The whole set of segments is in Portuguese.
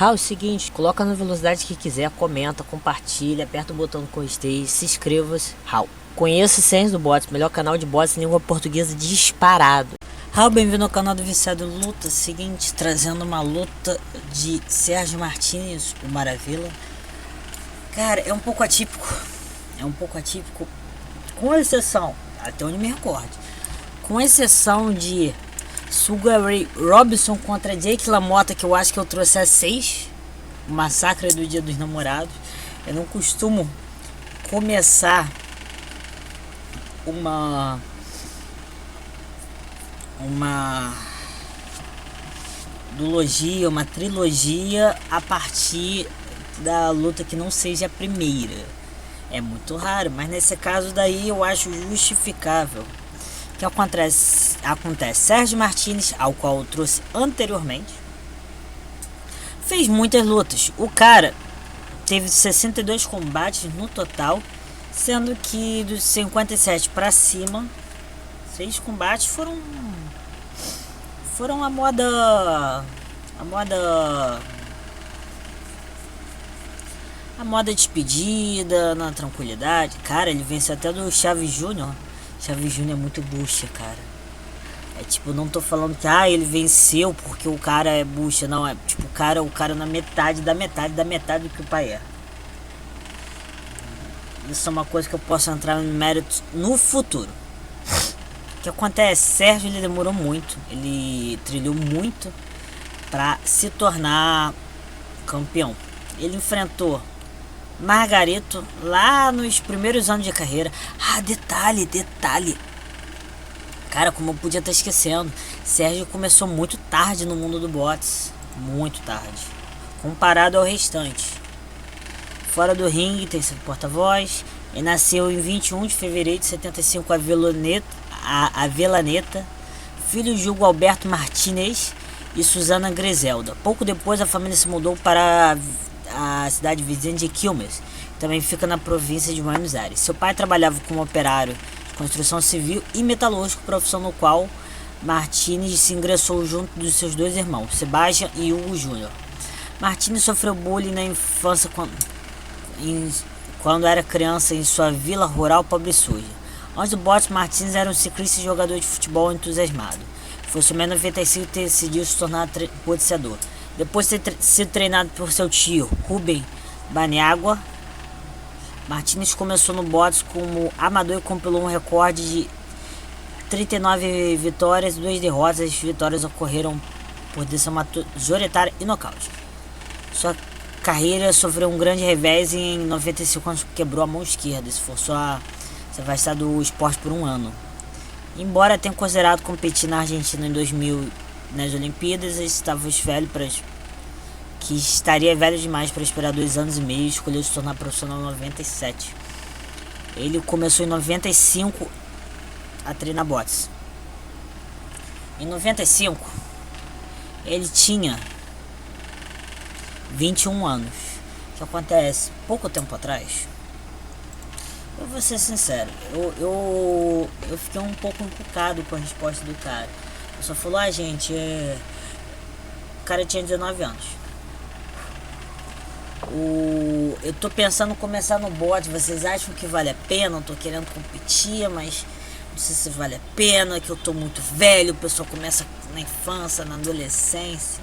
É o seguinte, coloca na velocidade que quiser, comenta, compartilha, aperta o botão do gostei, se inscreva-se. Raul. Conheça Ciência do Bots, melhor canal de bots em língua portuguesa disparado. Raul, bem-vindo ao canal do Viciado em Luta. Seguinte, trazendo uma luta de Sérgio Martínez, o Maravilha. Cara, é um pouco atípico. Com exceção, até onde me recordo, com exceção de Sugar Ray Robinson contra Jake LaMotta, que eu acho que eu trouxe a 6, o massacre do Dia dos Namorados. Eu não costumo começar uma duologia, uma trilogia a partir da luta que não seja a primeira. É muito raro, mas nesse caso daí eu acho justificável. O que acontece? Sérgio Martínez, ao qual eu trouxe anteriormente, fez muitas lutas. O cara teve 62 combates no total, sendo que dos 57 para cima, 6 combates foram a moda despedida, na tranquilidade. Cara, ele venceu até do Chaves Júnior. Chaves Júnior é muito bucha, cara. É tipo, não tô falando que ele venceu porque o cara é bucha. Não, é tipo, o cara na metade da metade do que o pai é. Isso é uma coisa que eu posso entrar no mérito no futuro. O que acontece? Sérgio, ele demorou muito. Ele trilhou muito pra se tornar campeão. Ele enfrentou Margarito lá nos primeiros anos de carreira. Detalhe. Cara, como eu podia estar esquecendo, Sérgio começou muito tarde no mundo do boxe. Muito tarde, comparado ao restante. Fora do ringue tem seu porta-voz. Ele nasceu em 21 de fevereiro de 75 a Avelaneta, filho de Hugo Alberto Martínez e Susana Griselda. Pouco depois a família se mudou para a cidade vizinha de Quilmes, também fica na província de Buenos Aires. Seu pai trabalhava como operário de construção civil e metalúrgico, profissão no qual Martínez se ingressou junto dos seus dois irmãos, Sebastião e Hugo Júnior. Martínez sofreu bullying na infância quando era criança em sua vila rural pobre e suja. Antes do boxe, Martínez era um ciclista e jogador de futebol entusiasmado. Foi somente em 95 que decidiu se tornar boxeador. Depois de ter sido treinado por seu tio, Rubem Baniagua, Martínez começou no boxe como amador e compilou um recorde de 39 vitórias e 2 derrotas. As vitórias ocorreram por decisão majoritária e nocaute. Sua carreira sofreu um grande revés em 95, quando quebrou a mão esquerda e se forçou a se afastar do esporte por um ano. Embora tenha considerado competir na Argentina em 2000 nas Olimpíadas, estaria velho demais para esperar 2 anos e meio e escolheu se tornar profissional em 97. Ele começou em 95 a treinar boxe. Em 95 ele tinha 21 anos. O que acontece? Pouco tempo atrás, eu vou ser sincero, eu fiquei um pouco encucado com a resposta do cara. Ele só falou, gente, o cara tinha 19 anos. Eu tô pensando em começar no bote, vocês acham que vale a pena? Eu tô querendo competir, mas não sei se vale a pena, que eu tô muito velho. O pessoal começa na infância, na adolescência.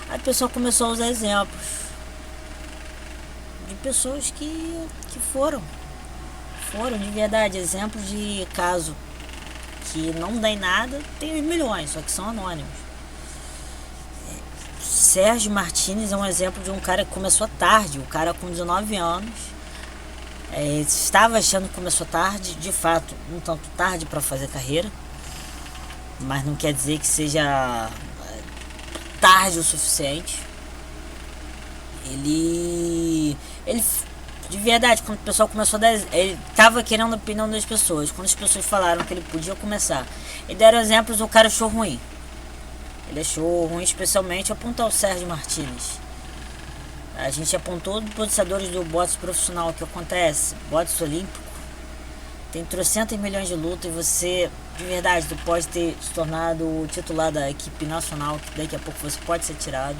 Aí o pessoal começou a usar exemplos de pessoas que foram de verdade, exemplos de caso que não dá em nada, tem os milhões, só que são anônimos. Sérgio Martínez é um exemplo de um cara que começou tarde. O cara com 19 anos estava achando que começou tarde, de fato, um tanto tarde para fazer carreira, mas não quer dizer que seja tarde o suficiente. Ele de verdade, quando o pessoal começou a dar, ele tava querendo a opinião das pessoas. Quando as pessoas falaram que ele podia começar e deram exemplos, o cara achou ruim. Ele achou ruim, especialmente apontar o Sérgio Martínez. A gente apontou boxeadores do boxe profissional. O que acontece? Boxe olímpico tem 300 milhões de lutas e você, de verdade, tu pode ter se tornado o titular da equipe nacional, que daqui a pouco você pode ser tirado.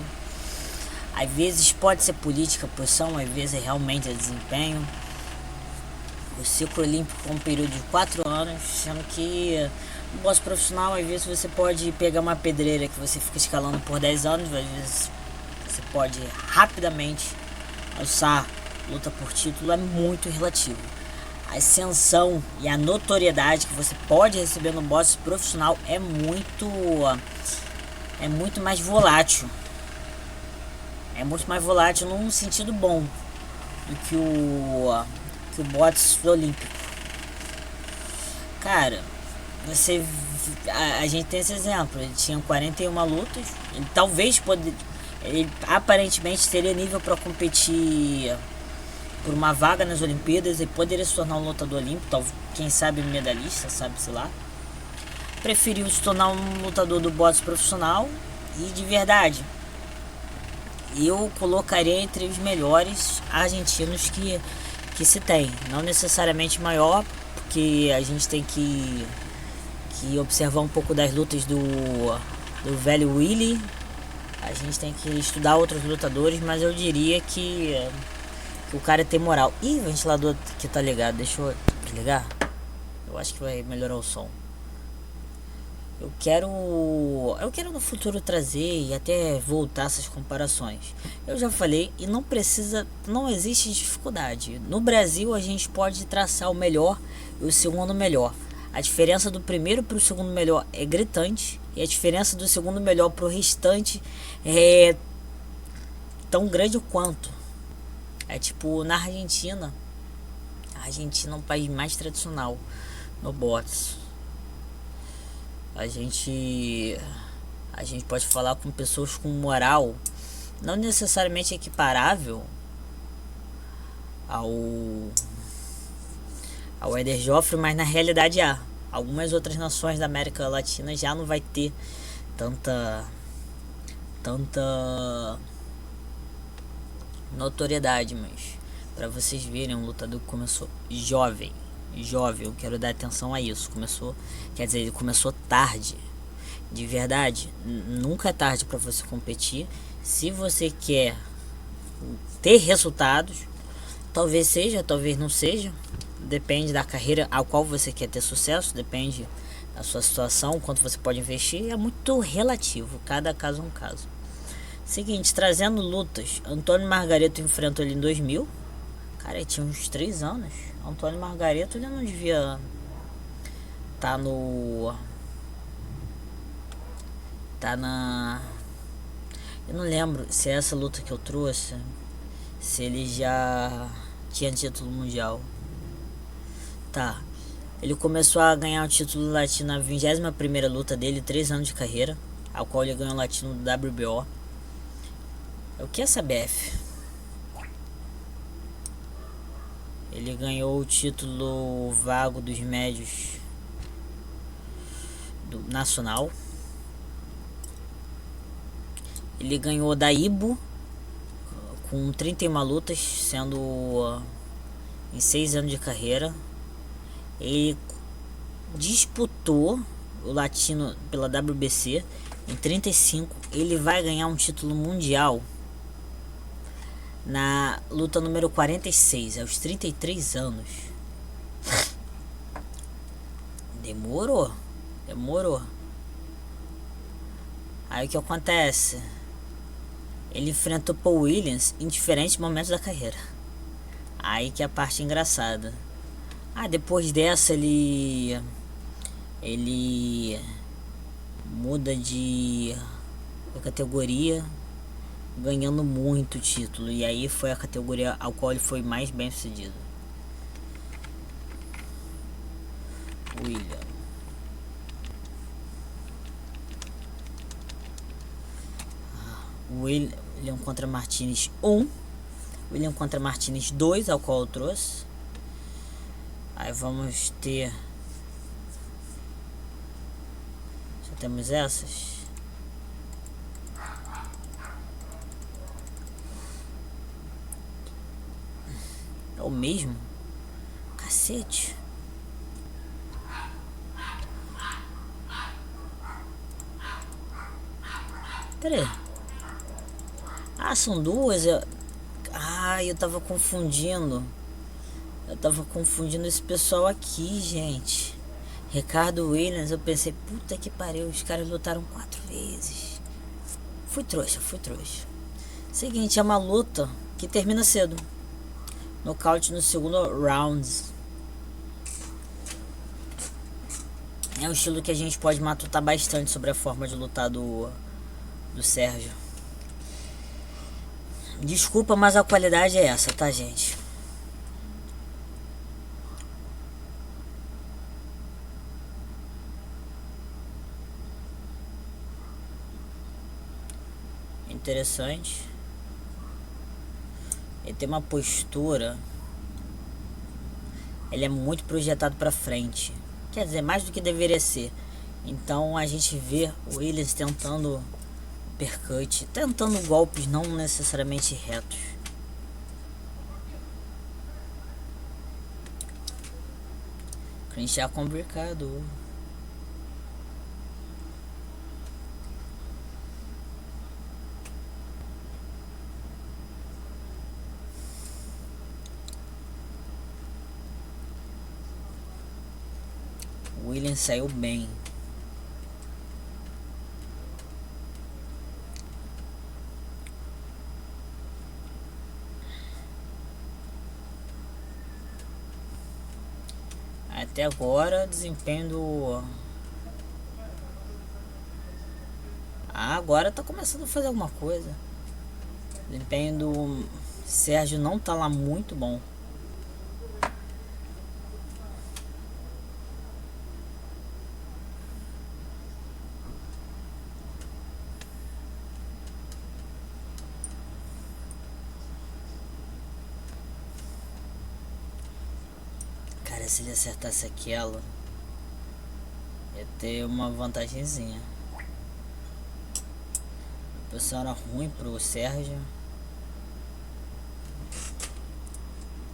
Às vezes pode ser política, posição, às vezes realmente é desempenho. O ciclo olímpico é um período de 4 anos, sendo que no boxe profissional, às vezes você pode pegar uma pedreira que você fica escalando por 10 anos, às vezes você pode rapidamente alçar luta por título, é muito relativo. A ascensão e a notoriedade que você pode receber no boxe profissional é muito mais volátil. É muito mais volátil num sentido bom do que o boxe olímpico. Cara, a gente tem esse exemplo. Ele tinha 41 lutas. Ele talvez ele aparentemente teria nível para competir por uma vaga nas Olimpíadas e poderia se tornar um lutador olímpico, quem sabe medalhista, sabe-se lá. Preferiu se tornar um lutador do boxe profissional e de verdade, eu colocaria entre os melhores argentinos que se tem. Não necessariamente maior, porque a gente tem que observar um pouco das lutas do velho Willy. A gente tem que estudar outros lutadores, mas eu diria que o cara tem moral. Ih, o ventilador que tá ligado, deixa eu ligar. Eu acho que vai melhorar o som. Eu quero no futuro trazer e até voltar essas comparações. Eu já falei e não existe dificuldade. No Brasil a gente pode traçar o melhor e o segundo melhor. A diferença do primeiro para o segundo melhor é gritante e a diferença do segundo melhor para o restante é tão grande quanto. É tipo na Argentina. A Argentina é um país mais tradicional no boxe. A gente pode falar com pessoas com moral não necessariamente equiparável ao Éder Joffre, mas na realidade há. Algumas outras nações da América Latina já não vai ter tanta notoriedade, mas para vocês verem, um lutador que começou jovem, eu quero dar atenção a isso. Ele começou tarde. De verdade, nunca é tarde para você competir. Se você quer ter resultados, talvez seja, talvez não seja. Depende da carreira ao qual você quer ter sucesso, depende da sua situação, quanto você pode investir. É muito relativo, cada caso é um caso. Seguinte, trazendo lutas, Antônio Margarito enfrentou ele em 2000. Cara, ele tinha uns 3 anos. Antônio Margarito, ele não devia tá na... Eu não lembro se é essa luta que eu trouxe, se ele já tinha título mundial. Tá. Ele começou a ganhar o título latino na 21ª luta dele, 3 anos de carreira, ao qual ele ganhou o latino do WBO. O que é essa BF? Ele ganhou o título vago dos médios do nacional. Ele ganhou da Ibo com 31 lutas, sendo em 6 anos de carreira. Ele disputou o latino pela WBC em 35. Ele vai ganhar um título mundial na luta número 46, aos 33 anos. Demorou. Aí o que acontece? Ele enfrenta o Paul Williams em diferentes momentos da carreira. Aí que é a parte engraçada. Depois dessa ele muda de categoria, ganhando muito título, e aí foi a categoria ao qual ele foi mais bem sucedido. William contra Martinez 1, William contra Martinez 2, ao qual eu trouxe. Aí vamos ter, já temos essas. É o mesmo? Cacete. Pera aí. Ah, são duas? Eu tava confundindo. Eu tava confundindo esse pessoal aqui, gente. Ricardo Williams, eu pensei, puta que pariu, os caras lutaram 4 vezes. Fui trouxa. Seguinte, é uma luta que termina cedo. Nocaute no segundo round. É um estilo que a gente pode matutar bastante sobre a forma de lutar do Sérgio. Desculpa, mas a qualidade é essa, tá, gente? Interessante. Ele tem uma postura. Ele é muito projetado pra frente. Quer dizer, mais do que deveria ser. Então a gente vê o Williams tentando uppercut, tentando golpes não necessariamente retos. Clinch é complicado. O Williams saiu bem. Até agora, desempenho do... agora tá começando a fazer alguma coisa. O desempenho do Sérgio não tá lá muito bom. Cara, se ele acertasse aquela, ia ter uma vantagenzinha. A posição era ruim pro Sérgio.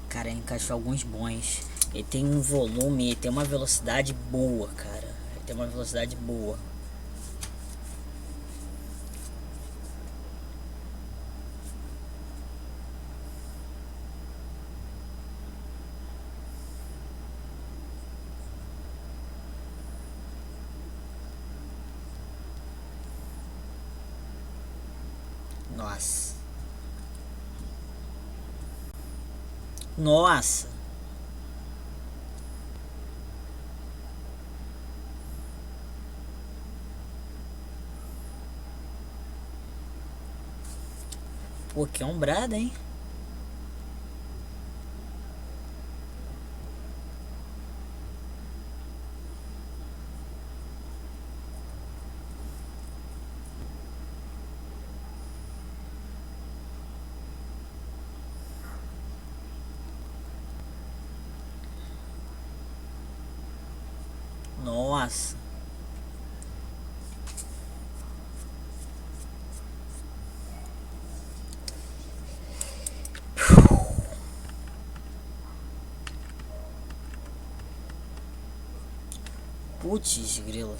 Cara, encaixou alguns bons. Ele tem um volume, ele tem uma velocidade boa, cara. Ele tem uma velocidade boa. Nossa. Nossa. Pô, que ombrada, hein? Nossa. Putz, grilo.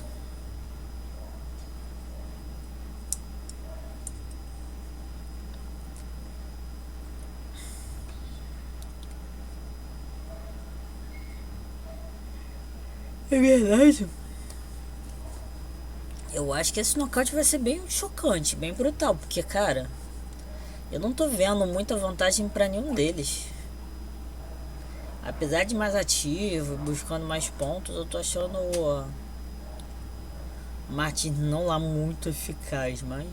É verdade. Eu acho que esse nocaute vai ser bem chocante, bem brutal, porque, cara, eu não tô vendo muita vantagem pra nenhum deles. Apesar de mais ativo, buscando mais pontos, eu tô achando o Martin não lá muito eficaz, mas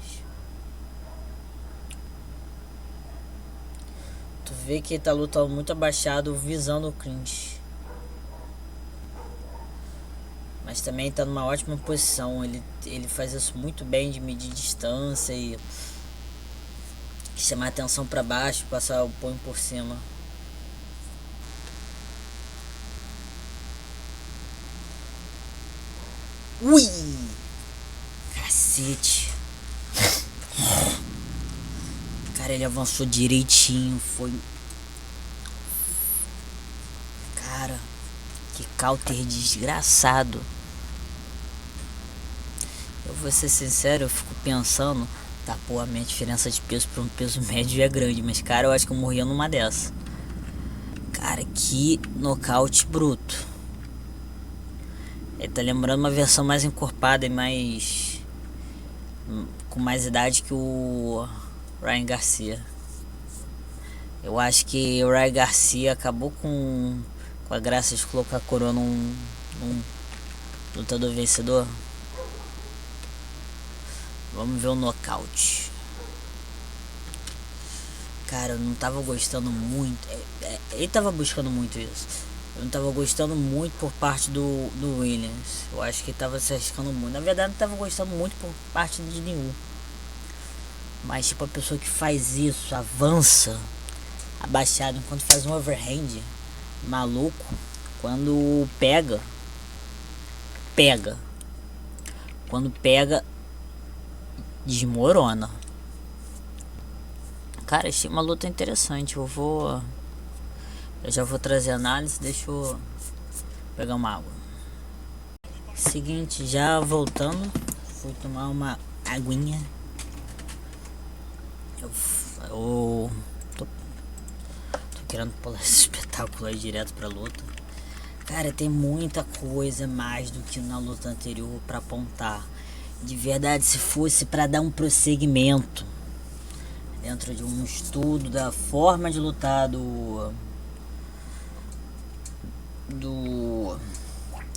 tu vê que ele tá lutando muito abaixado, visando o clinch. Mas também tá numa ótima posição. Ele faz isso muito bem, de medir distância e chamar atenção pra baixo, passar o punho por cima. Ui! Cacete! Cara, ele avançou direitinho. Foi. Cara, que counter desgraçado. Eu vou ser sincero, eu fico pensando Tá, pô, a minha diferença de peso pra um peso médio é grande, mas cara, eu acho que eu morria numa dessa. Cara, que nocaute bruto. Ele tá lembrando uma versão mais encorpada e mais... com mais idade que o Ryan Garcia. Eu acho que o Ryan Garcia acabou com a graça de colocar a coroa num lutador vencedor. Vamos ver o nocaute. Cara, eu não tava gostando muito. Ele tava buscando muito isso. Eu não tava gostando muito por parte do Williams. Eu acho que ele tava se arriscando muito. Na verdade, não tava gostando muito por parte de nenhum. Mas tipo, a pessoa que faz isso, avança abaixado enquanto faz um overhand, maluco, quando pega. Quando pega, desmorona. Cara, achei uma luta interessante. Eu já vou trazer análise. Deixa eu pegar uma água. Seguinte, já voltando, fui tomar uma aguinha. Eu tô querendo pular esse espetáculo aí direto pra luta. Cara, tem muita coisa mais do que na luta anterior pra apontar. De verdade, se fosse pra dar um prosseguimento dentro de um estudo da forma de lutar do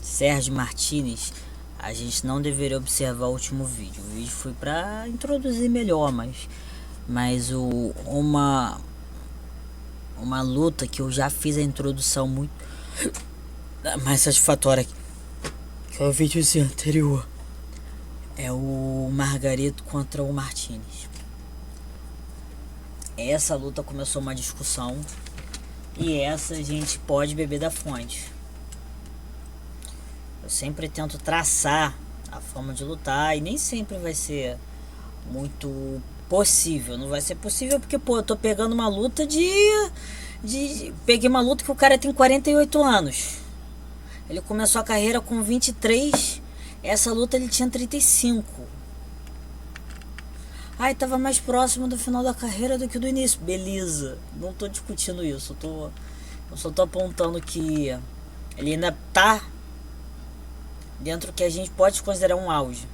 Sérgio Martínez, a gente não deveria observar o último vídeo. O vídeo foi pra introduzir melhor, mas uma luta que eu já fiz a introdução muito mais satisfatória que é o vídeozinho anterior. É o Margarito contra o Martínez. Essa luta começou uma discussão e essa a gente pode beber da fonte. Eu sempre tento traçar a forma de lutar e nem sempre vai ser muito possível. Não vai ser possível porque, pô, eu tô pegando uma luta peguei uma luta que o cara tem 48 anos. Ele começou a carreira com 23. Essa luta ele tinha 35. Ai, tava mais próximo do final da carreira do que do início. Beleza, não tô discutindo isso. Eu só tô apontando que ele ainda tá dentro do que a gente pode considerar um auge.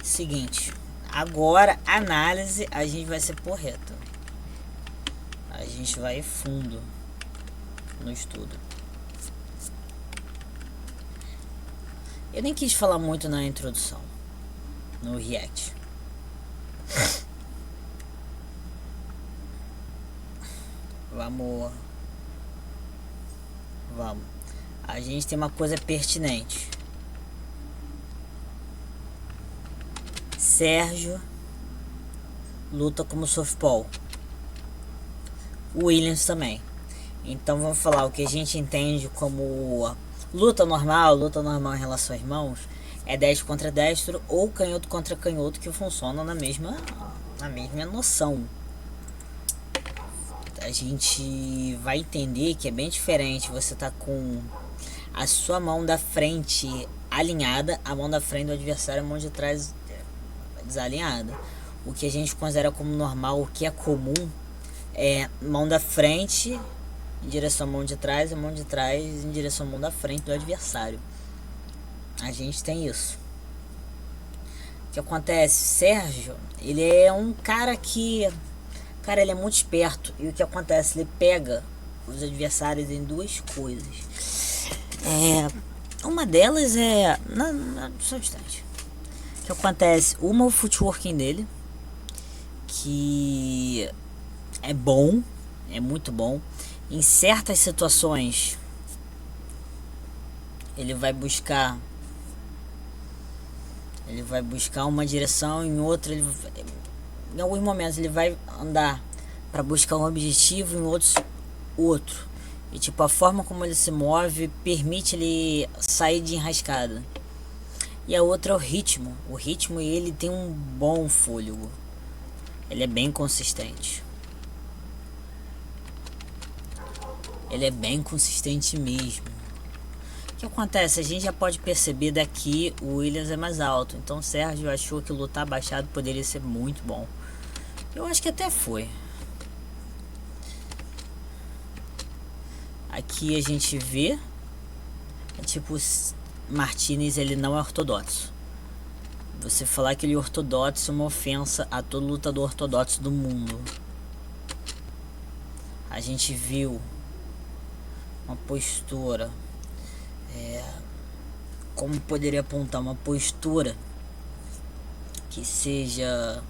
Seguinte, agora a análise a gente vai ser porreta. A gente vai fundo no estudo. Eu nem quis falar muito na introdução, no react. Vamos. A gente tem uma coisa pertinente. Sérgio luta como softball. O Williams também. Então vamos falar o que a gente entende como luta normal em relação às mãos. É destro contra destro ou canhoto contra canhoto, que funcionam na mesma noção. A gente vai entender que é bem diferente você tá com a sua mão da frente alinhada, a mão da frente do adversário, a mão de trás desalinhada. O que a gente considera como normal, o que é comum, é mão da frente em direção à mão de trás, a mão de trás em direção à mão da frente do adversário. A gente tem isso. O que acontece? Sérgio, ele é um cara que... Cara, ele é muito esperto. E o que acontece? Ele pega os adversários em duas coisas. Uma delas é... Só um instante. O que acontece? Uma é o footworking dele, que é bom, é muito bom. Em certas situações, ele vai buscar uma direção, em outra em alguns momentos ele vai andar para buscar um objetivo, em outros outro. E tipo, a forma como ele se move permite ele sair de enrascada. E a outra é o ritmo. O ritmo, ele tem um bom fôlego. Ele é bem consistente. Ele é bem consistente mesmo. O que acontece? A gente já pode perceber daqui o Williams é mais alto. Então o Sérgio achou que lutar baixado poderia ser muito bom. Eu acho que até foi. Aqui a gente vê, tipo, Martinez, ele não é ortodoxo. Você falar que ele é ortodoxo é uma ofensa a todo lutador ortodoxo do mundo. A gente viu uma postura, como poderia apontar uma postura que seja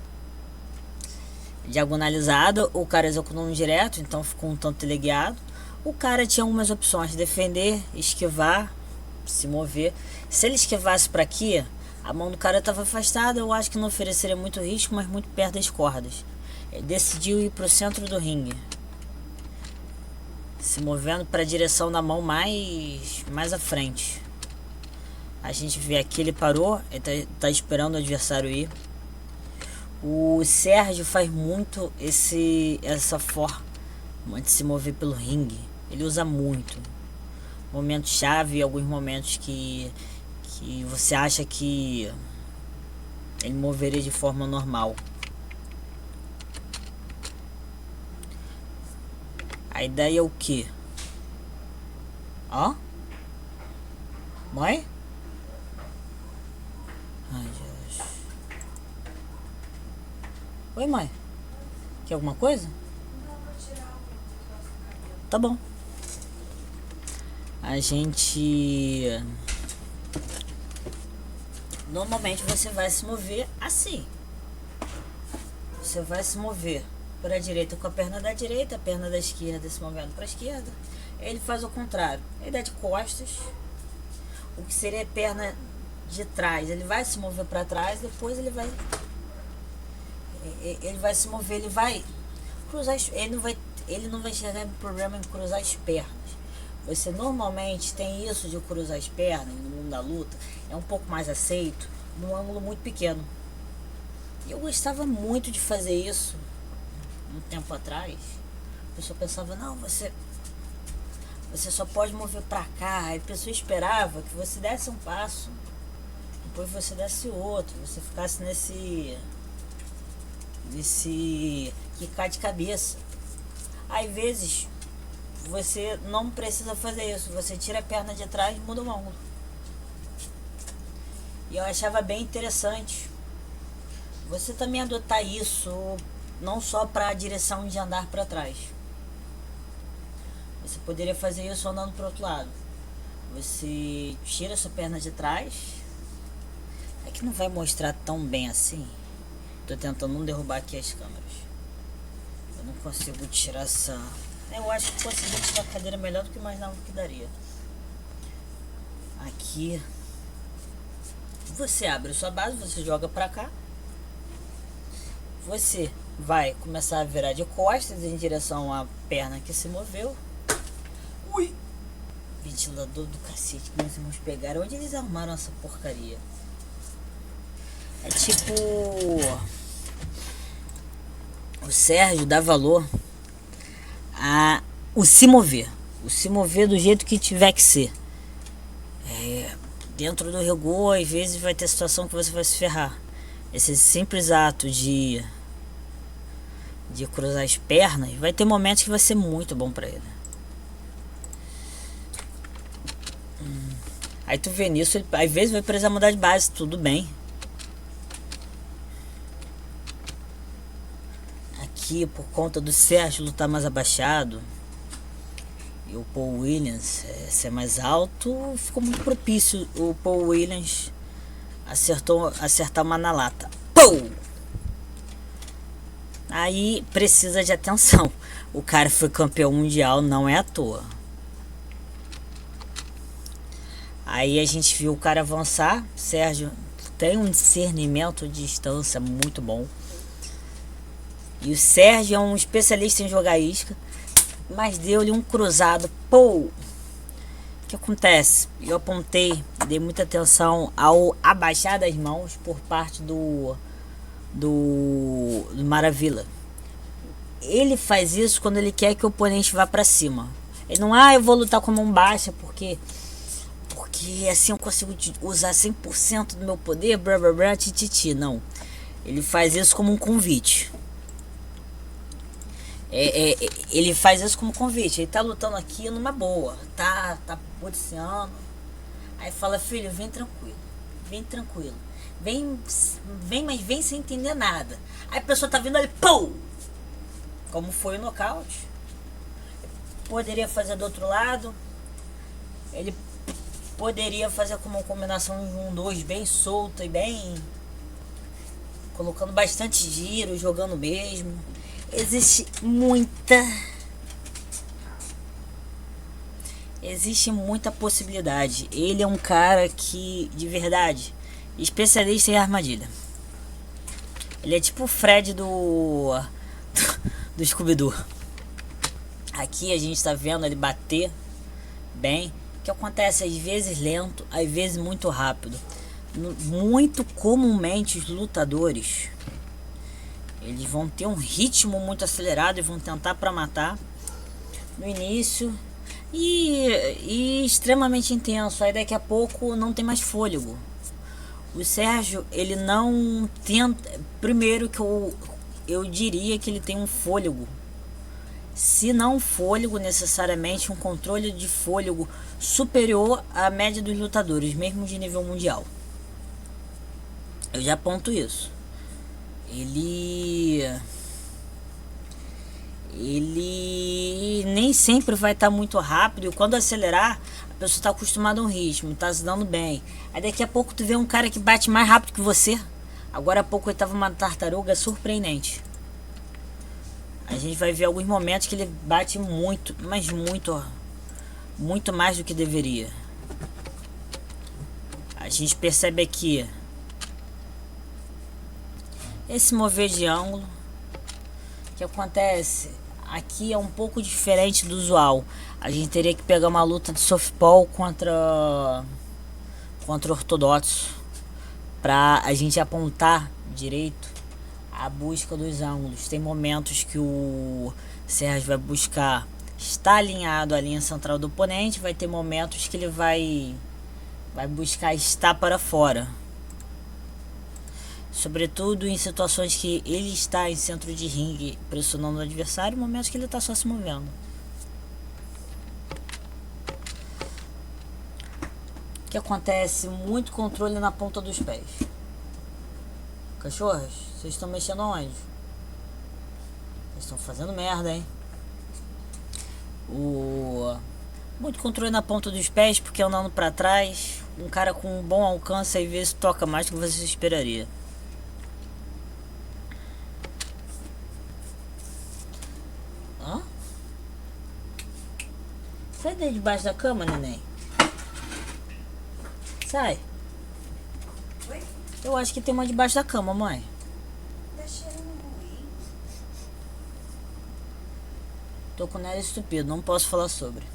diagonalizada. O cara executou um direto, então ficou um tanto teleguiado. O cara tinha algumas opções: defender, esquivar, se mover. Se ele esquivasse para aqui, a mão do cara estava afastada. Eu acho que não ofereceria muito risco, mas muito perto das cordas. Ele decidiu ir para o centro do ringue, se movendo para a direção da mão mais à frente. A gente vê aqui, ele parou, ele tá esperando o adversário ir. O Sérgio faz muito essa forma de se mover pelo ringue. Ele usa muito. Momentos chave, alguns momentos que você acha que ele moveria de forma normal. A ideia é o que? Ó. Mãe? Ai, Deus. Oi, mãe. Quer alguma coisa? Tá bom. A gente... Normalmente você vai se mover assim. Você vai se mover para a direita com a perna da direita, a perna da esquerda se movendo para a esquerda. Ele faz o contrário. Ele dá de costas. O que seria a perna de trás. Ele vai se mover para trás, depois ele vai se mover, ele vai cruzar, ele não vai enxergar problema em cruzar as pernas. Você normalmente tem isso de cruzar as pernas no mundo da luta, é um pouco mais aceito num ângulo muito pequeno. E eu gostava muito de fazer isso um tempo atrás. A pessoa pensava, não, você só pode mover pra cá. Aí a pessoa esperava que você desse um passo, depois você desse outro, você ficasse nesse quicar de cabeça. Às vezes você não precisa fazer isso, você tira a perna de trás e muda o ângulo. E eu achava bem interessante você também adotar isso, não só para a direção de andar para trás. Você poderia fazer isso andando para o outro lado. Você tira a sua perna de trás. É que não vai mostrar tão bem assim. Tô tentando não derrubar aqui as câmeras. Eu não consigo tirar essa... Eu acho que consegui tirar a cadeira melhor do que imaginava que daria. Aqui você abre a sua base, você joga pra cá. Você vai começar a virar de costas em direção à perna que se moveu. Ui! Ventilador do cacete que meus irmãos pegaram. Onde eles arrumaram essa porcaria? É tipo... O Sérgio dá valor a o se mover. O se mover do jeito que tiver que ser. Dentro do rigor, às vezes vai ter situação que você vai se ferrar. Esse simples ato de cruzar as pernas, vai ter momentos que vai ser muito bom pra ele. Aí tu vê nisso, ele, às vezes vai precisar mudar de base, tudo bem. Aqui, por conta do Sérgio lutar mais abaixado e o Paul Williams ser mais alto, ficou muito propício o Paul Williams acertar uma na lata. Pou! Aí precisa de atenção. O cara foi campeão mundial, não é à toa. Aí a gente viu o cara avançar. Sérgio tem um discernimento de distância muito bom. E o Sérgio é um especialista em jogar isca. Mas deu-lhe um cruzado, pô, que acontece? Eu apontei, dei muita atenção ao abaixar das mãos por parte do Maravilha. Ele faz isso quando ele quer que o oponente vá pra cima. Ele não, eu vou lutar com a mão baixa porque assim eu consigo usar 100% do meu poder, blá blá blá, tititi. Não. Ele faz isso como um convite. Ele faz isso como convite. Ele tá lutando aqui numa boa. Tá policiando. Aí fala, filho, vem tranquilo. Vem tranquilo. Mas vem sem entender nada. Aí a pessoa tá vindo ali, pum! Como foi o nocaute. Poderia fazer do outro lado. Ele poderia fazer como uma combinação de 1-2 bem solta e bem... colocando bastante giro, jogando mesmo. Existe muita possibilidade. Ele é um cara que, de verdade, especialista em armadilha. Ele é tipo o Fred do Scooby-Doo. Aqui a gente tá vendo ele bater bem. O que acontece às vezes lento, às vezes muito rápido. Muito comumente os lutadores, eles vão ter um ritmo muito acelerado e vão tentar para matar no início e extremamente intenso. Aí daqui a pouco não tem mais fôlego. O Sérgio, ele não tenta. Primeiro que eu diria que ele tem um fôlego. Se não fôlego, necessariamente um controle de fôlego superior à média dos lutadores, mesmo de nível mundial. Eu já aponto isso. Ele nem sempre vai estar muito rápido. E quando acelerar, a pessoa está acostumada a um ritmo, está se dando bem. Aí daqui a pouco tu vê um cara que bate mais rápido que você. Agora há pouco ele estava uma tartaruga surpreendente. A gente vai ver alguns momentos que ele bate muito, mas muito mais do que deveria. A gente percebe aqui esse mover de ângulo. O que acontece aqui é um pouco diferente do usual. A gente teria que pegar uma luta de softball contra ortodoxo para a gente apontar direito a busca dos ângulos. Tem momentos que o Sérgio vai buscar estar alinhado à linha central do oponente, vai ter momentos que ele vai buscar estar para fora. Sobretudo em situações que ele está em centro de ringue pressionando o adversário, momentos que ele está só se movendo. O que acontece? Muito controle na ponta dos pés. Cachorros, vocês estão mexendo aonde? Vocês estão fazendo merda, hein? Muito controle na ponta dos pés, porque andando pra trás, um cara com um bom alcance às vezes toca mais do que você esperaria. Hã? Sai daí debaixo da cama, neném. Sai. Oi? Eu acho que tem uma debaixo da cama, mãe. Tá cheirando ruim. Tô com o nariz estupido, não posso falar sobre.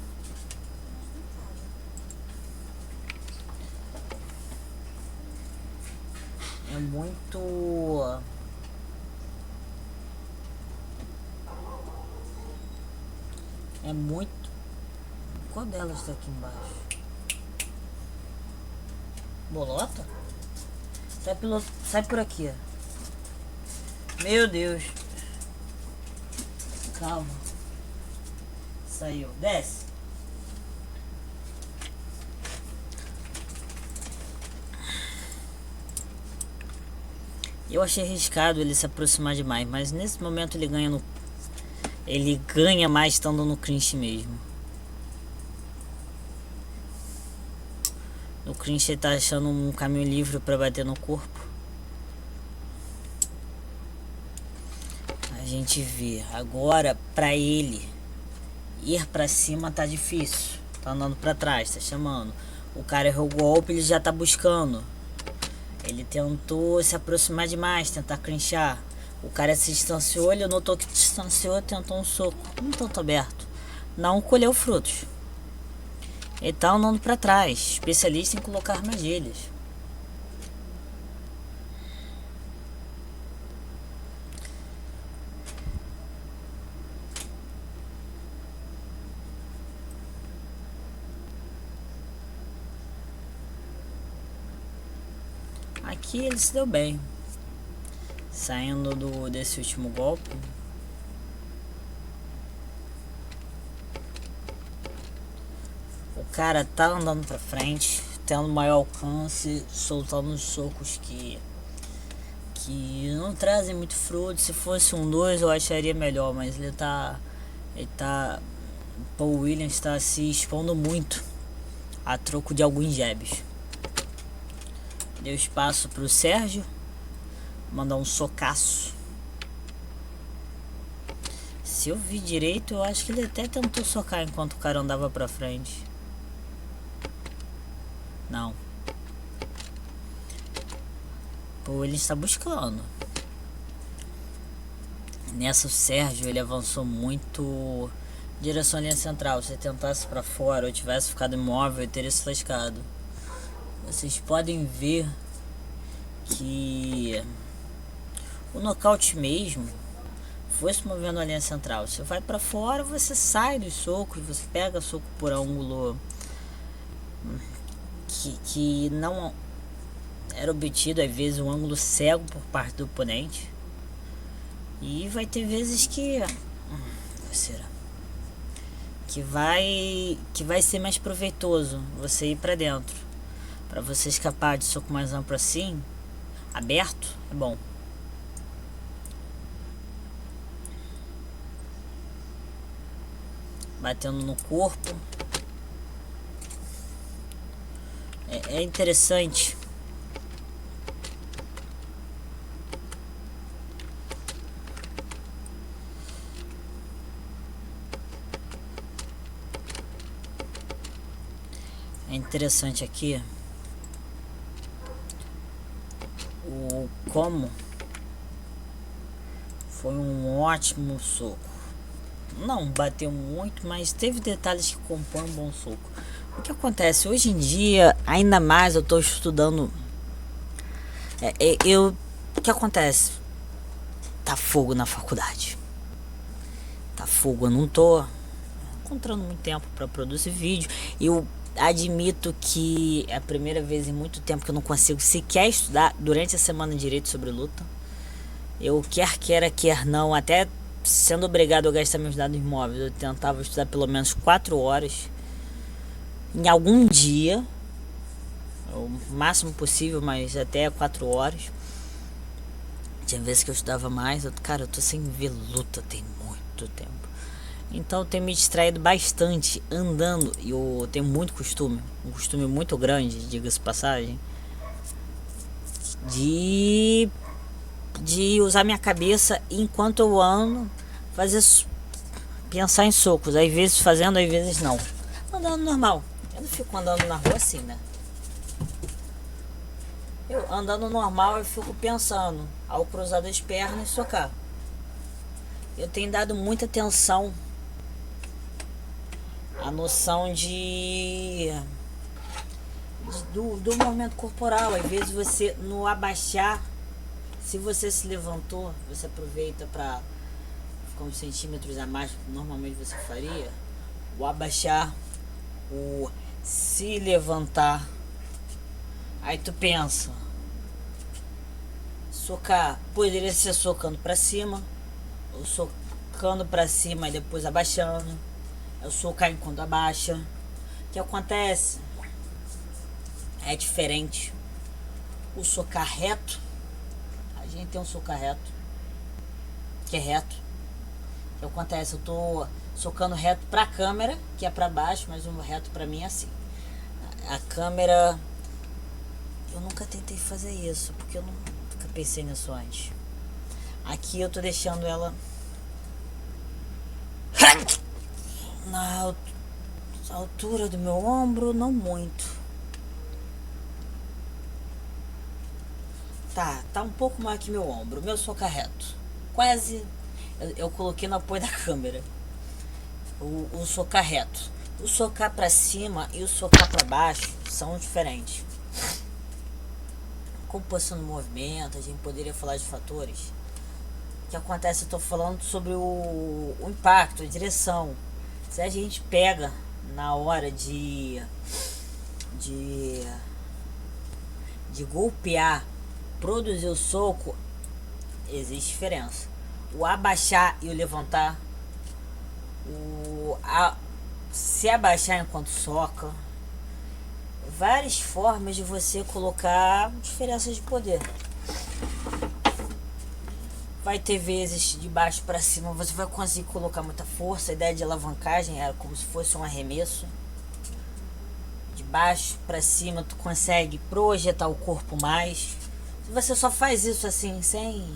É muito... É muito... Qual delas tá aqui embaixo? Bolota? Sai por aqui, ó. Meu Deus. Calma. Saiu. Desce. Eu achei arriscado ele se aproximar demais, mas nesse momento ele ganha mais estando no clinch mesmo. No clinch ele tá achando um caminho livre para bater no corpo. A gente vê agora para ele ir para cima tá difícil. Tá andando para trás, tá chamando. O cara errou o golpe, ele já tá buscando. Ele tentou se aproximar demais, tentar clinchar. O cara se distanciou, ele notou que distanciou, tentou um soco. Um tanto aberto. Não colheu frutos. Ele tá andando pra trás, especialista em colocar armadilhas. Aqui ele se deu bem, saindo desse último golpe. O cara tá andando pra frente, tendo maior alcance, soltando os socos que não trazem muito fruto. Se fosse um 2 eu acharia melhor, mas ele tá Paul Williams está se expondo muito a troco de alguns jabs. Deu espaço pro Sérgio mandar um socaço. Se eu vi direito, eu acho que ele até tentou socar enquanto o cara andava pra frente. Não. Pô, ele está buscando. Nessa o Sérgio ele avançou muito em direção à linha central. Se ele tentasse pra fora ou tivesse ficado imóvel, ele teria se lascado. Vocês podem ver que o nocaute mesmo foi se movendo na linha central. Você vai pra fora, você sai dos socos, você pega soco por ângulo que não era obtido, às vezes um ângulo cego por parte do oponente. E vai ter vezes que vai ser mais proveitoso você ir pra dentro, para você escapar de soco mais amplo assim, aberto, é bom. Batendo no corpo. É interessante. É interessante aqui como foi um ótimo soco. Não bateu muito, mas teve detalhes que compõem um bom soco. O que acontece hoje em dia, ainda mais eu estou estudando. O que acontece? Tá fogo na faculdade. Tá fogo, eu não tô encontrando muito tempo para produzir vídeo. Eu admito que é a primeira vez em muito tempo que eu não consigo sequer estudar durante a semana direito sobre luta. Eu quer queira, quer não, até sendo obrigado a gastar meus dados móveis, eu tentava estudar pelo menos 4 horas em algum dia, o máximo possível, mas até 4 horas. Tinha vezes que eu estudava mais. Cara, eu tô sem ver luta tem muito tempo, então eu tenho me distraído bastante andando. E eu tenho muito costume, um costume muito grande, diga-se passagem, de usar minha cabeça enquanto eu ando, pensar em socos, às vezes fazendo, às vezes não. Andando normal, eu não fico andando na rua assim, né? Eu andando normal, eu fico pensando ao cruzar as pernas e socar. Eu tenho dado muita atenção à noção do movimento corporal. Às vezes você, no abaixar, se você se levantou, você aproveita para ficar uns centímetros a mais do que normalmente você faria. O abaixar, o se levantar. Aí tu pensa, socar poderia ser socando para cima, ou socando para cima e depois abaixando. Eu socar enquanto abaixa. O que acontece é diferente. O socar reto, a gente tem um socar reto que é reto. O que acontece? Eu tô socando reto pra câmera, que é pra baixo, mas o reto pra mim é assim. A câmera, eu nunca tentei fazer isso, porque eu nunca pensei nisso antes. Aqui eu tô deixando ela na altura do meu ombro, não muito. Tá um pouco mais que meu ombro. Meu socar reto, quase. Eu coloquei no apoio da câmera o socar reto. O socar pra cima e o socar pra baixo são diferentes. Composição do movimento, a gente poderia falar de fatores. O que acontece, eu tô falando sobre o impacto, a direção. Se a gente pega na hora de golpear, produzir o soco, existe diferença. O abaixar e o levantar, se abaixar enquanto soca, várias formas de você colocar diferenças de poder. Vai ter vezes de baixo para cima você vai conseguir colocar muita força. A ideia de alavancagem era como se fosse um arremesso. De baixo para cima tu consegue projetar o corpo mais. Se você só faz isso assim, sem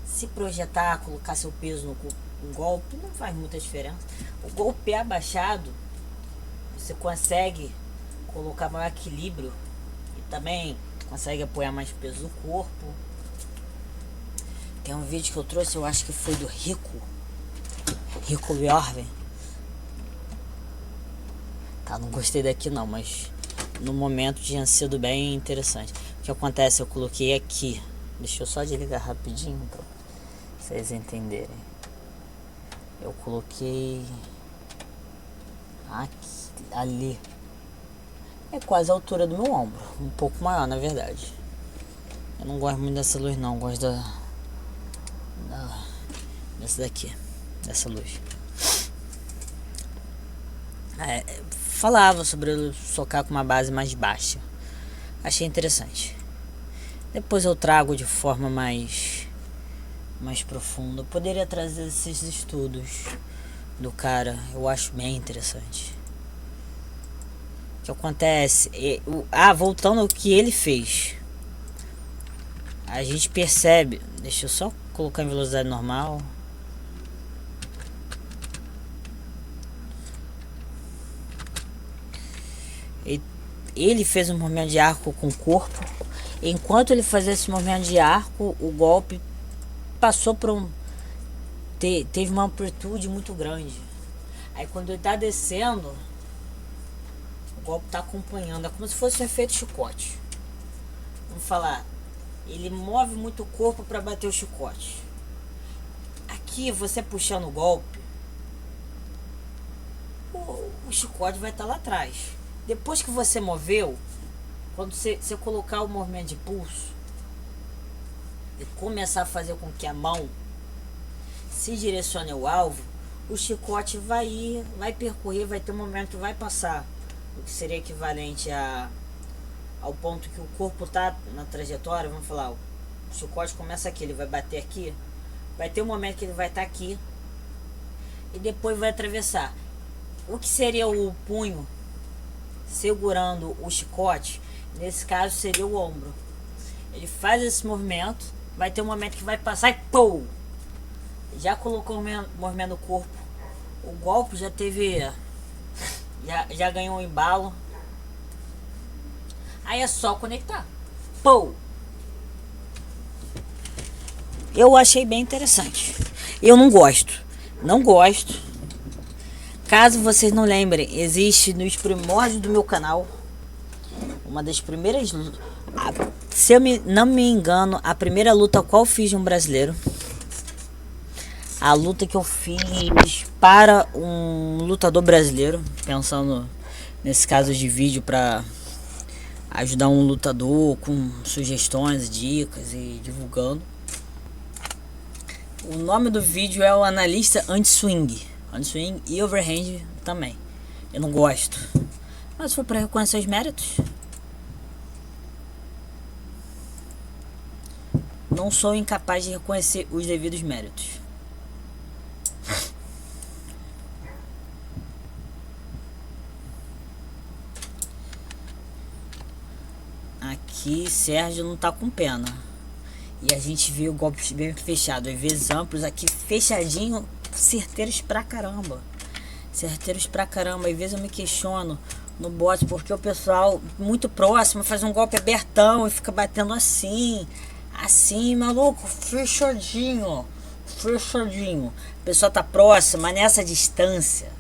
se projetar, colocar seu peso no golpe, não faz muita diferença. O golpe abaixado, você consegue colocar maior equilíbrio e também consegue apoiar mais peso do corpo. Tem um vídeo que eu trouxe, eu acho que foi do Rico Bjorven. Tá, não gostei daqui não, mas no momento tinha sido bem interessante. O que acontece, eu coloquei aqui. Deixa eu só desligar rapidinho pra vocês entenderem. Eu coloquei aqui, ali. É quase a altura do meu ombro. Um pouco maior, na verdade. Eu não gosto muito dessa luz não, eu gosto dessa daqui, dessa luz. Falava sobre socar com uma base mais baixa. Achei interessante. Depois eu trago de forma mais profunda. Eu poderia trazer esses estudos do cara. Eu acho bem interessante. O que acontece? Voltando ao que ele fez. A gente percebe. Deixa eu só colocar em velocidade normal. Ele fez um movimento de arco com o corpo. Enquanto ele fazia esse movimento de arco, o golpe passou por teve uma amplitude muito grande. Aí quando ele tá descendo, o golpe tá acompanhando. É como se fosse um efeito chicote. Vamos falar. Ele move muito o corpo para bater o chicote. Aqui, você puxando o golpe, o chicote vai estar lá atrás. Depois que você moveu, quando você colocar o movimento de pulso e começar a fazer com que a mão se direcione ao alvo, o chicote vai percorrer, vai ter um momento que vai passar, o que seria equivalente ao ponto que o corpo está na trajetória. Vamos falar, o chicote começa aqui, ele vai bater aqui, vai ter um momento que ele vai estar aqui e depois vai atravessar. O que seria o punho segurando o chicote, nesse caso seria o ombro. Ele faz esse movimento, vai ter um momento que vai passar e pô! Já colocou o movimento do corpo, o golpe já teve, já ganhou um embalo. Aí é só conectar. Pô! Eu achei bem interessante. Eu não gosto. Caso vocês não lembrem, existe nos primórdios do meu canal uma das primeiras, se eu não me engano, a primeira luta qual fiz de um brasileiro. A luta que eu fiz para um lutador brasileiro, pensando nesse caso de vídeo para ajudar um lutador com sugestões, dicas e divulgando. O nome do vídeo é o Analista Anti-Swing e Overhand também. Eu não gosto, mas foi para reconhecer os méritos. Não sou incapaz de reconhecer os devidos méritos. Aqui Sérgio não tá com pena. E a gente viu golpes bem fechados, às vezes amplos, aqui fechadinho, certeiros pra caramba. Às vezes eu me questiono no bot porque o pessoal muito próximo faz um golpe abertão e fica batendo assim, maluco, fechadinho. A pessoa tá próxima, nessa distância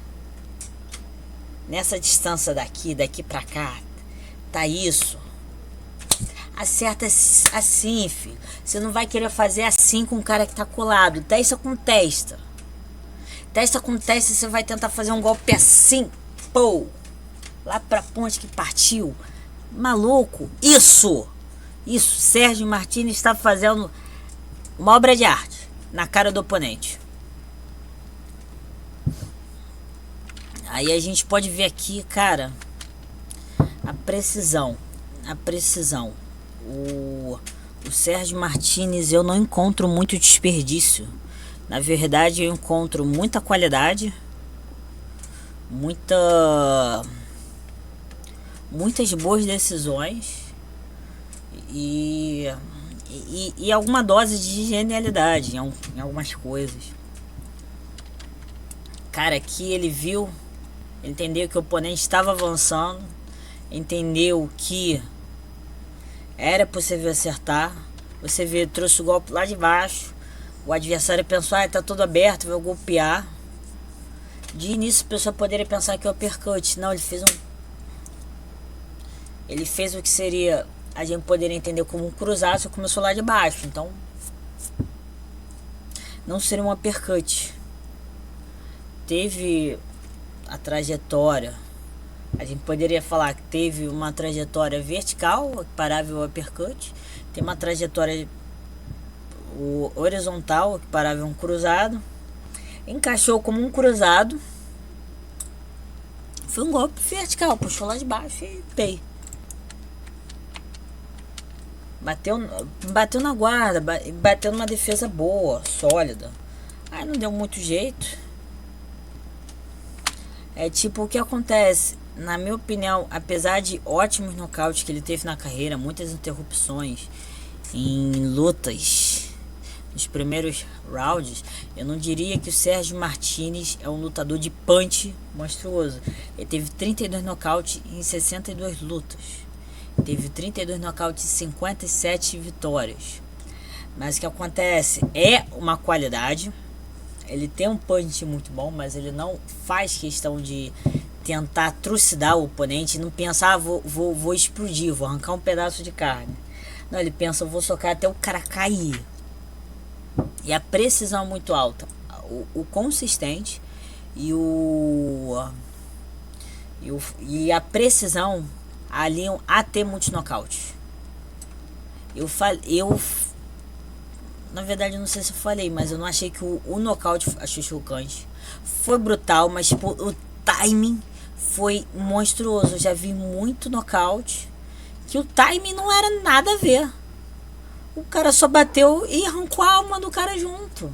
nessa distância daqui pra cá, tá isso. Acerta assim, filho. Você não vai querer fazer assim com o cara que tá colado. Testa com testa. Testa com testa, você vai tentar fazer um golpe assim. Pô! Lá pra ponte que partiu. Maluco. Isso! Isso. Sérgio Martínez está fazendo uma obra de arte na cara do oponente. Aí a gente pode ver aqui, cara, a precisão. A precisão. O Sérgio Martínez, eu não encontro muito desperdício. Na verdade, eu encontro muita qualidade, muitas boas decisões e alguma dose de genialidade em algumas coisas. Cara, aqui ele viu, entendeu que o oponente estava avançando, entendeu que era possível acertar. Você vê, trouxe o golpe lá de baixo. O adversário pensou, tá tudo aberto, vou golpear. De início a pessoa poderia pensar que é o uppercut. Não, ele fez o que seria, a gente poderia entender como um cruzado, só começou lá de baixo. Então não seria um uppercut. Teve a trajetória, a gente poderia falar que teve uma trajetória vertical, equiparável ao uppercut. Tem uma trajetória horizontal, equiparável a um cruzado. Encaixou como um cruzado. Foi um golpe vertical, puxou lá de baixo e pei. Bateu na guarda, bateu numa defesa boa, sólida. Aí não deu muito jeito. É tipo o que acontece, na minha opinião, apesar de ótimos nocautes que ele teve na carreira, muitas interrupções em lutas nos primeiros rounds, eu não diria que o Sérgio Martínez é um lutador de punch monstruoso. Ele teve 32 nocautes em 62 lutas. Teve 32 nocautes e 57 vitórias. Mas o que acontece é uma qualidade. Ele tem um punch muito bom, mas ele não faz questão de tentar trucidar o oponente. Não pensa, vou explodir, vou arrancar um pedaço de carne. Não, ele pensa, vou socar até o cara cair. E a precisão muito alta. O consistente e a precisão aliam a ter muitos nocautes. Na verdade, eu não sei se eu falei, mas eu não achei que o nocaute achei chocante. Foi brutal, mas tipo, o timing foi monstruoso. Eu já vi muito nocaute que o timing não era nada a ver. O cara só bateu e arrancou a alma do cara junto.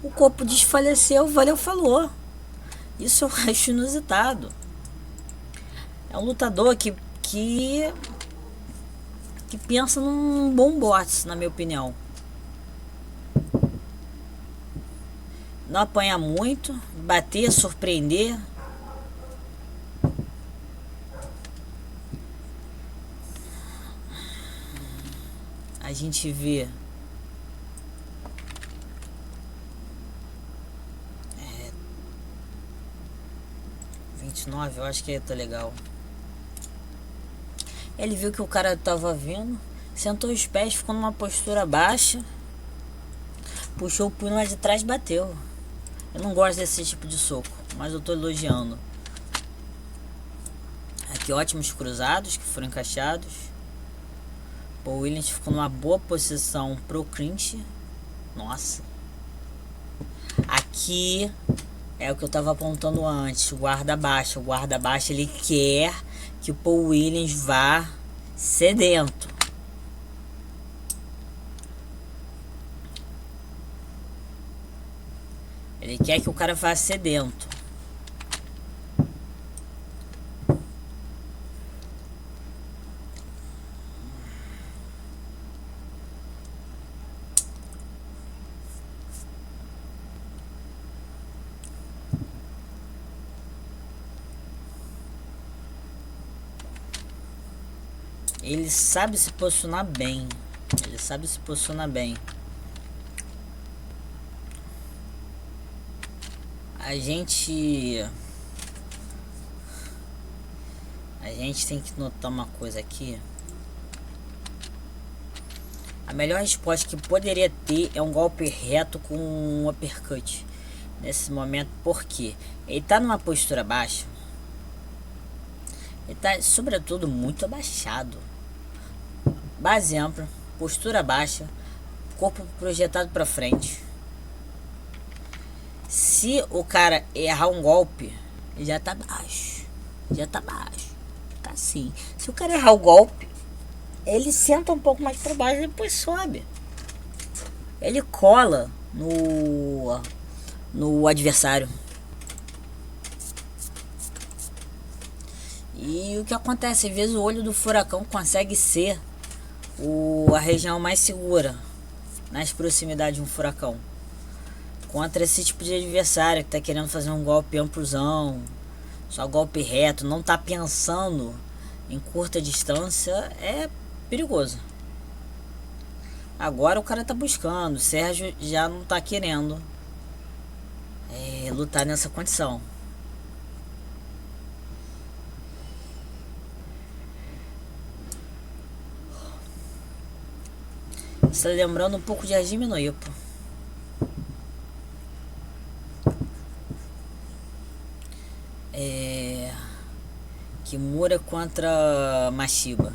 O corpo desfaleceu, valeu, falou. Isso eu acho inusitado. É um lutador que pensa num bom boxe, na minha opinião. Não apanha muito, bater, surpreender. A gente vê 29, eu acho que tá legal. Ele viu que o cara tava vindo, sentou os pés, ficou numa postura baixa, puxou o punho lá de trás e bateu. Eu não gosto desse tipo de soco, mas eu tô elogiando. Aqui ótimos cruzados que foram encaixados. O Williams ficou numa boa posição pro clinch. Nossa. Aqui é o que eu tava apontando antes, o guarda baixo. O guarda baixo ele quer que o Paul Williams vá sedento. Ele quer que o cara vá sedento. Ele sabe se posicionar bem. Ele sabe se posicionar bem. A gente A gente tem que notar uma coisa aqui. A melhor resposta que poderia ter é um golpe reto com um uppercut. Nesse momento, porque ele tá numa postura baixa. Ele tá, sobretudo, muito abaixado. Base ampla, postura baixa, corpo projetado para frente. Se o cara errar um golpe, ele já tá baixo. Já tá baixo. Tá assim. Se o cara errar o golpe, ele senta um pouco mais para baixo e depois sobe. Ele cola no adversário. E o que acontece? Às vezes o olho do furacão consegue ser a região mais segura nas proximidades de um furacão. Contra esse tipo de adversário que tá querendo fazer um golpe amplozão, só golpe reto, não tá pensando em curta distância, é perigoso. Agora o cara tá buscando, o Sérgio já não tá querendo lutar nessa condição. Está lembrando um pouco de Hajime no Ippo. Kimura contra Mashiba.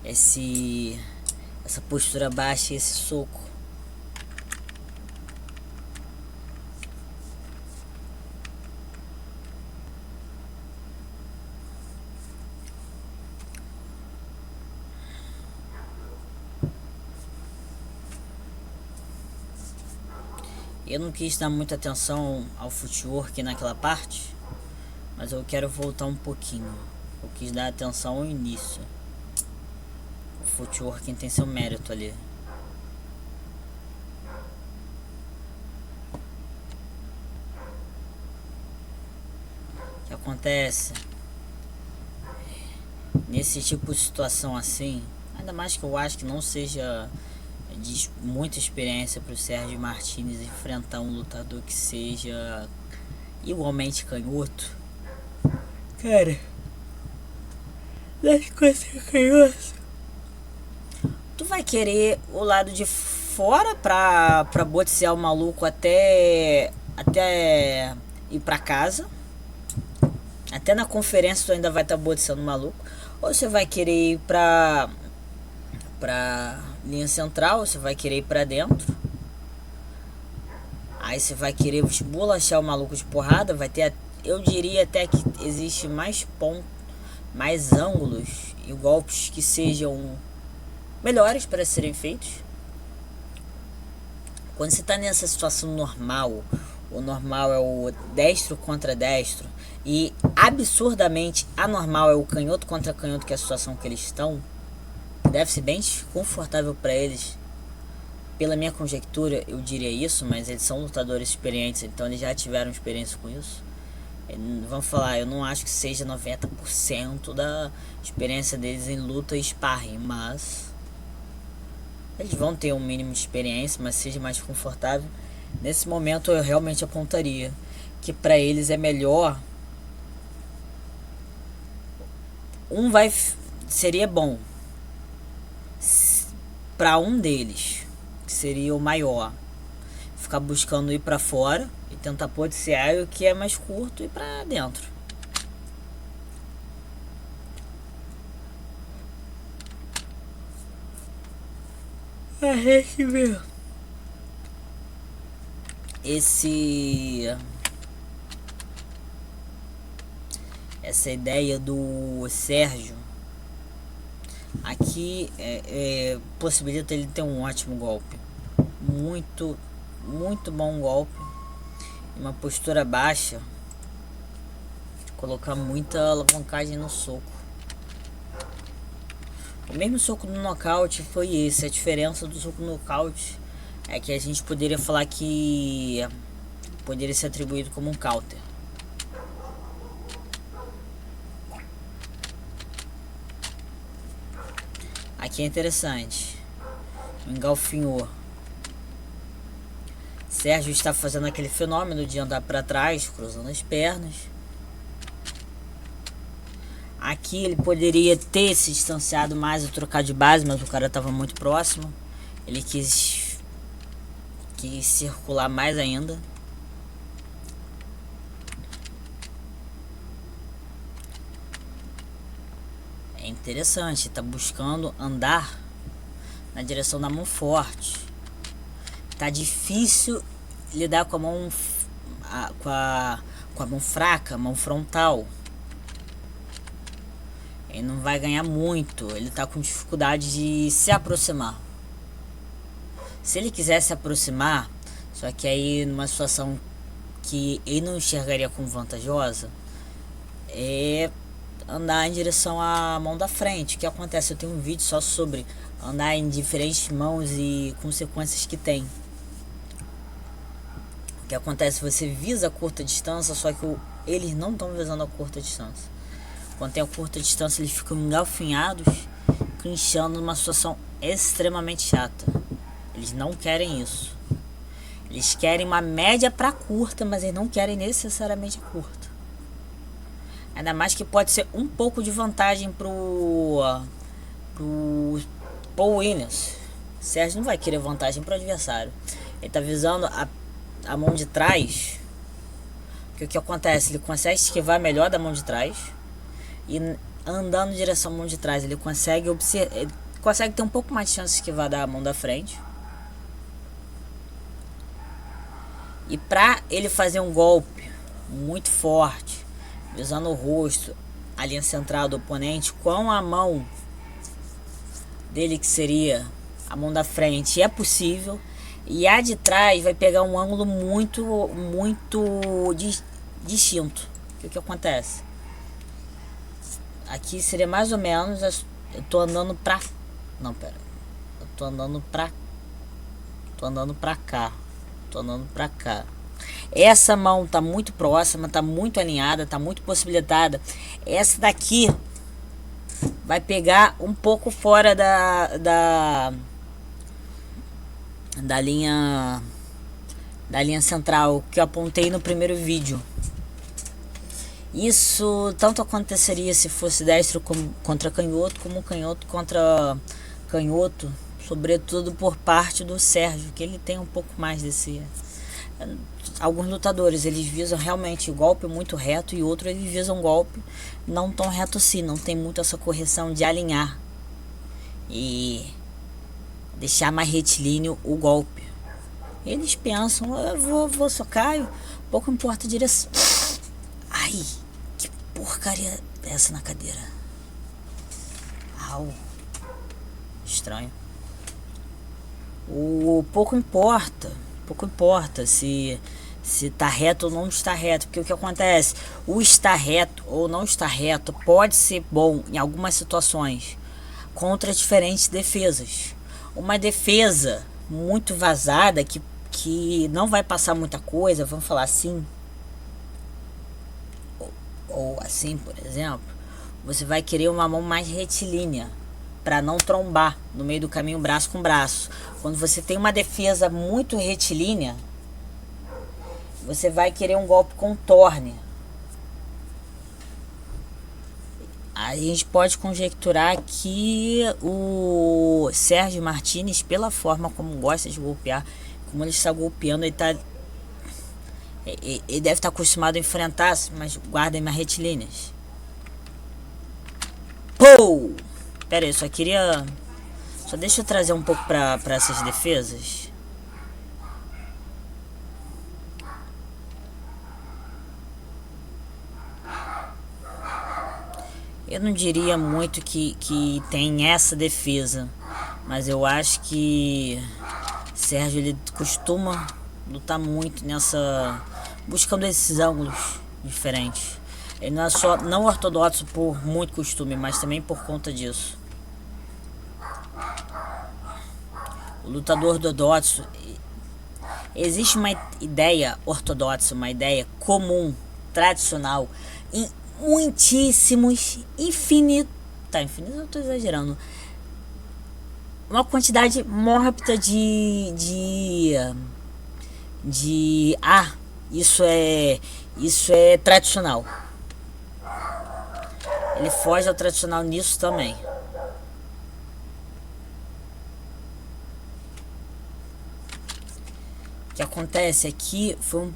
Essa postura baixa e esse soco. Eu não quis dar muita atenção ao footwork naquela parte, mas eu quero voltar um pouquinho. Eu quis dar atenção ao início. O footwork tem seu mérito ali. O que acontece? Nesse tipo de situação assim, ainda mais que eu acho que não seja de muita experiência para o Sérgio Martínez enfrentar um lutador que seja igualmente canhoto. Cara, das coisas canhotas, tu vai querer o lado de fora pra botear o maluco até ir pra casa. Até na conferência tu ainda vai estar boteando o maluco. Ou você vai querer ir pra linha central, você vai querer ir pra dentro. Aí você vai querer esbolachar o maluco de porrada. Vai ter, eu diria até que existe mais pontos, mais ângulos e golpes que sejam melhores para serem feitos. Quando você está nessa situação normal, o normal é o destro contra destro e absurdamente anormal é o canhoto contra canhoto, que é a situação que eles estão, deve ser bem desconfortável para eles. Pela minha conjectura, eu diria isso, mas eles são lutadores experientes, então eles já tiveram experiência com isso. Vamos falar, eu não acho que seja 90% da experiência deles em luta e sparring, mas eles vão ter um mínimo de experiência, mas seja mais confortável. Nesse momento eu realmente apontaria que para eles é melhor seria bom para um deles, que seria o maior, ficar buscando ir para fora e tentar podiciar o que é mais curto e para dentro. A gente vê essa ideia do Sérgio aqui possibilita ele ter um ótimo golpe, muito bom golpe, uma postura baixa, colocar muita alavancagem no soco. O mesmo soco no nocaute foi esse. A diferença do soco no nocaute é que a gente poderia falar que poderia ser atribuído como um counter. Aqui é interessante. Engalfinhou. Sérgio está fazendo aquele fenômeno de andar para trás, cruzando as pernas. Aqui ele poderia ter se distanciado mais e trocar de base, mas o cara estava muito próximo. Ele quis circular mais ainda. É interessante, tá buscando andar na direção da mão forte. Tá difícil lidar com a mão com a mão fraca, mão frontal. Ele não vai ganhar muito, ele tá com dificuldade de se aproximar. Se ele quiser se aproximar, só que aí numa situação que ele não enxergaria como vantajosa, é andar em direção à mão da frente. O que acontece? Eu tenho um vídeo só sobre andar em diferentes mãos e consequências que tem. O que acontece? Você visa a curta distância, só que eles não estão visando a curta distância. Quando tem a curta distância, eles ficam engalfinhados, clinchando numa situação extremamente chata. Eles não querem isso. Eles querem uma média para curta, mas eles não querem necessariamente a curta. Ainda mais que pode ser um pouco de vantagem pro Paul Williams. Sérgio não vai querer vantagem pro adversário. Ele tá visando a mão de trás. Que o que acontece? Ele consegue esquivar melhor da mão de trás. E andando em direção à mão de trás, ele consegue ter um pouco mais de chance de esquivar da mão da frente. E pra ele fazer um golpe muito forte, visando o rosto, a linha central do oponente, com a mão dele, que seria a mão da frente, é possível. E a de trás vai pegar um ângulo muito distinto. O que acontece? Aqui seria mais ou menos, eu tô andando pra... Não, pera. Eu tô andando pra cá. Tô andando pra cá. Essa mão tá muito próxima, tá muito alinhada, tá muito possibilitada. Essa daqui vai pegar um pouco fora da linha central que eu apontei no primeiro vídeo. Isso tanto aconteceria se fosse destro contra canhoto, como canhoto contra canhoto, sobretudo por parte do Sérgio, que ele tem um pouco mais desse... Alguns lutadores, eles visam realmente golpe muito reto, e outros eles visam golpe não tão reto assim, não tem muito essa correção de alinhar e deixar mais retilíneo o golpe. Eles pensam, eu vou socar, pouco importa a direção. Ai, que porcaria é essa na cadeira? Au, estranho. Pouco importa se tá reto ou não está reto, porque o que acontece, o estar reto ou não estar reto pode ser bom em algumas situações contra diferentes defesas. Uma defesa muito vazada que não vai passar muita coisa, vamos falar assim, ou assim, por exemplo, você vai querer uma mão mais retilínea para não trombar no meio do caminho braço com braço. Quando você tem uma defesa muito retilínea, você vai querer um golpe com torne. A gente pode conjecturar que o Sérgio Martínez, pela forma como gosta de golpear, como ele está golpeando, ele deve estar acostumado a enfrentar, mas guardem mais retilíneas. Pou! Pera aí, só deixa eu trazer um pouco para essas defesas. Eu não diria muito que tem essa defesa, mas eu acho que Sérgio, ele costuma lutar muito nessa, buscando esses ângulos diferentes. Ele não é só não ortodoxo por muito costume, mas também por conta disso. O lutador ortodoxo, existe uma ideia ortodoxa, uma ideia comum, tradicional, em muitíssimos, infinito, eu tô exagerando, uma quantidade mórbida de isso é tradicional. Ele foge ao tradicional nisso também. O que acontece aqui foi um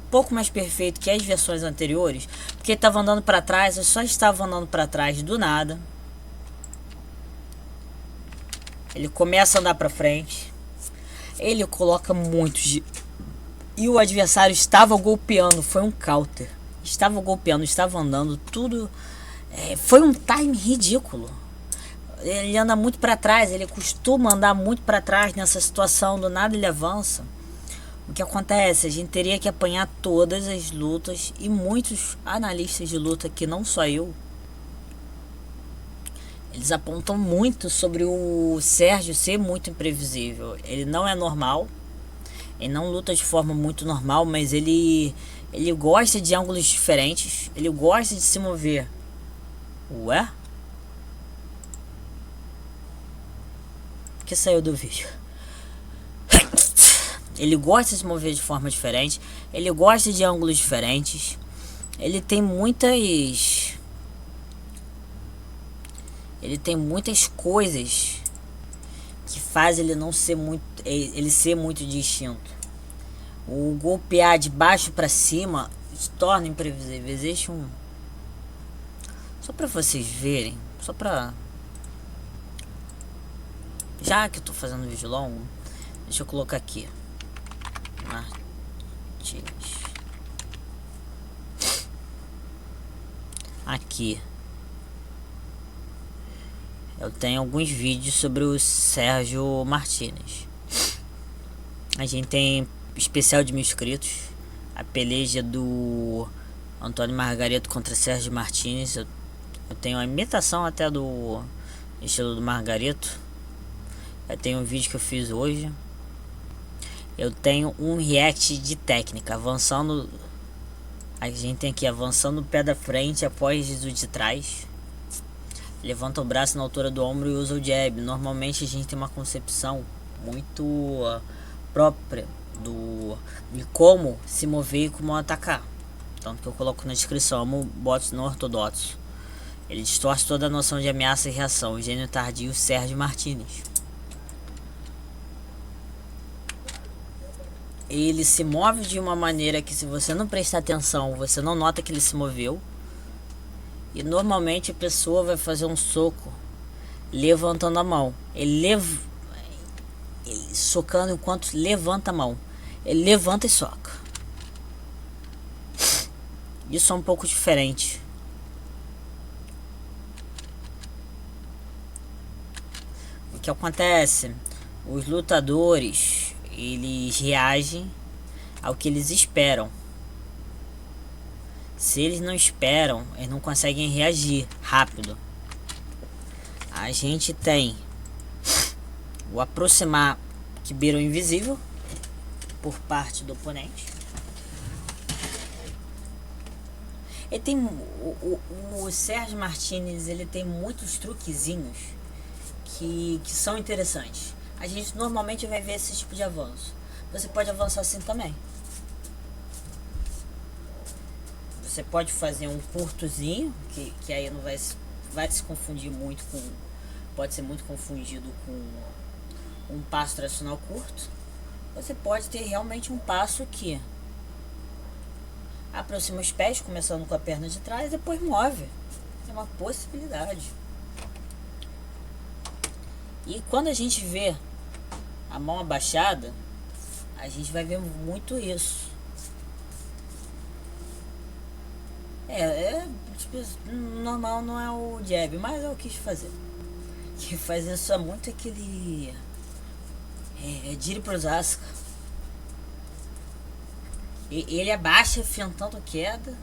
pouco mais perfeito que as versões anteriores, porque ele estava andando para trás, eu só estava andando para trás do nada. Ele começa a andar para frente. Ele coloca muitos e o adversário estava golpeando, foi um counter. Estava golpeando, estava andando, tudo. Foi um time ridículo. Ele anda muito para trás, ele costuma andar muito para trás nessa situação, do nada ele avança. O que acontece? A gente teria que apanhar todas as lutas, e muitos analistas de luta, que não só eu, eles apontam muito sobre o Sérgio ser muito imprevisível. Ele não é normal, ele não luta de forma muito normal, mas ele gosta de ângulos diferentes, ele gosta de se mover. Ué? O que saiu do vídeo? Ele gosta de se mover de forma diferente, ele gosta de ângulos diferentes, ele tem muitas coisas que faz ele não ser muito, ele ser muito distinto. O golpear de baixo para cima se torna imprevisível. Existe só para vocês verem, só para, já que eu tô fazendo vídeo longo, deixa eu colocar aqui Martins. Aqui eu tenho alguns vídeos sobre o Sérgio Martínez. A gente tem especial de 1000 inscritos, a peleja do Antônio Margareto contra Sérgio Martínez. Eu tenho a imitação até do estilo do Margareto. Eu tenho um vídeo que eu fiz hoje. Eu tenho um react de técnica, avançando. A gente tem aqui avançando o pé da frente após o de trás. Levanta o braço na altura do ombro e usa o jab. Normalmente a gente tem uma concepção muito própria de como se mover e como atacar. Tanto que eu coloco na descrição, amo bots não ortodoxos. Ele distorce toda a noção de ameaça e reação. O gênio tardio Sérgio Martínez. Ele se move de uma maneira que, se você não prestar atenção, você não nota que ele se moveu. E normalmente a pessoa vai fazer um soco levantando a mão. Ele socando enquanto levanta a mão. Ele levanta e soca. Isso é um pouco diferente. O que acontece? Os lutadores, eles reagem ao que eles esperam. Se eles não esperam, eles não conseguem reagir rápido. A gente tem o aproximar, que beira o invisível por parte do oponente. Ele tem o Sérgio Martínez, ele tem muitos truquezinhos que são interessantes. A gente normalmente vai ver esse tipo de avanço. Você pode avançar assim também. Você pode fazer um curtozinho, que aí não vai se confundir muito com... Pode ser muito confundido com um passo tradicional curto. Você pode ter realmente um passo que aproxima os pés, começando com a perna de trás, e depois move. É uma possibilidade. E quando a gente vê a mão abaixada, a gente vai ver muito isso. Tipo, normal não é o jab, mas eu quis fazer. Que fazer só muito aquele Diri Prozaska. Ele abaixa, enfrentando queda.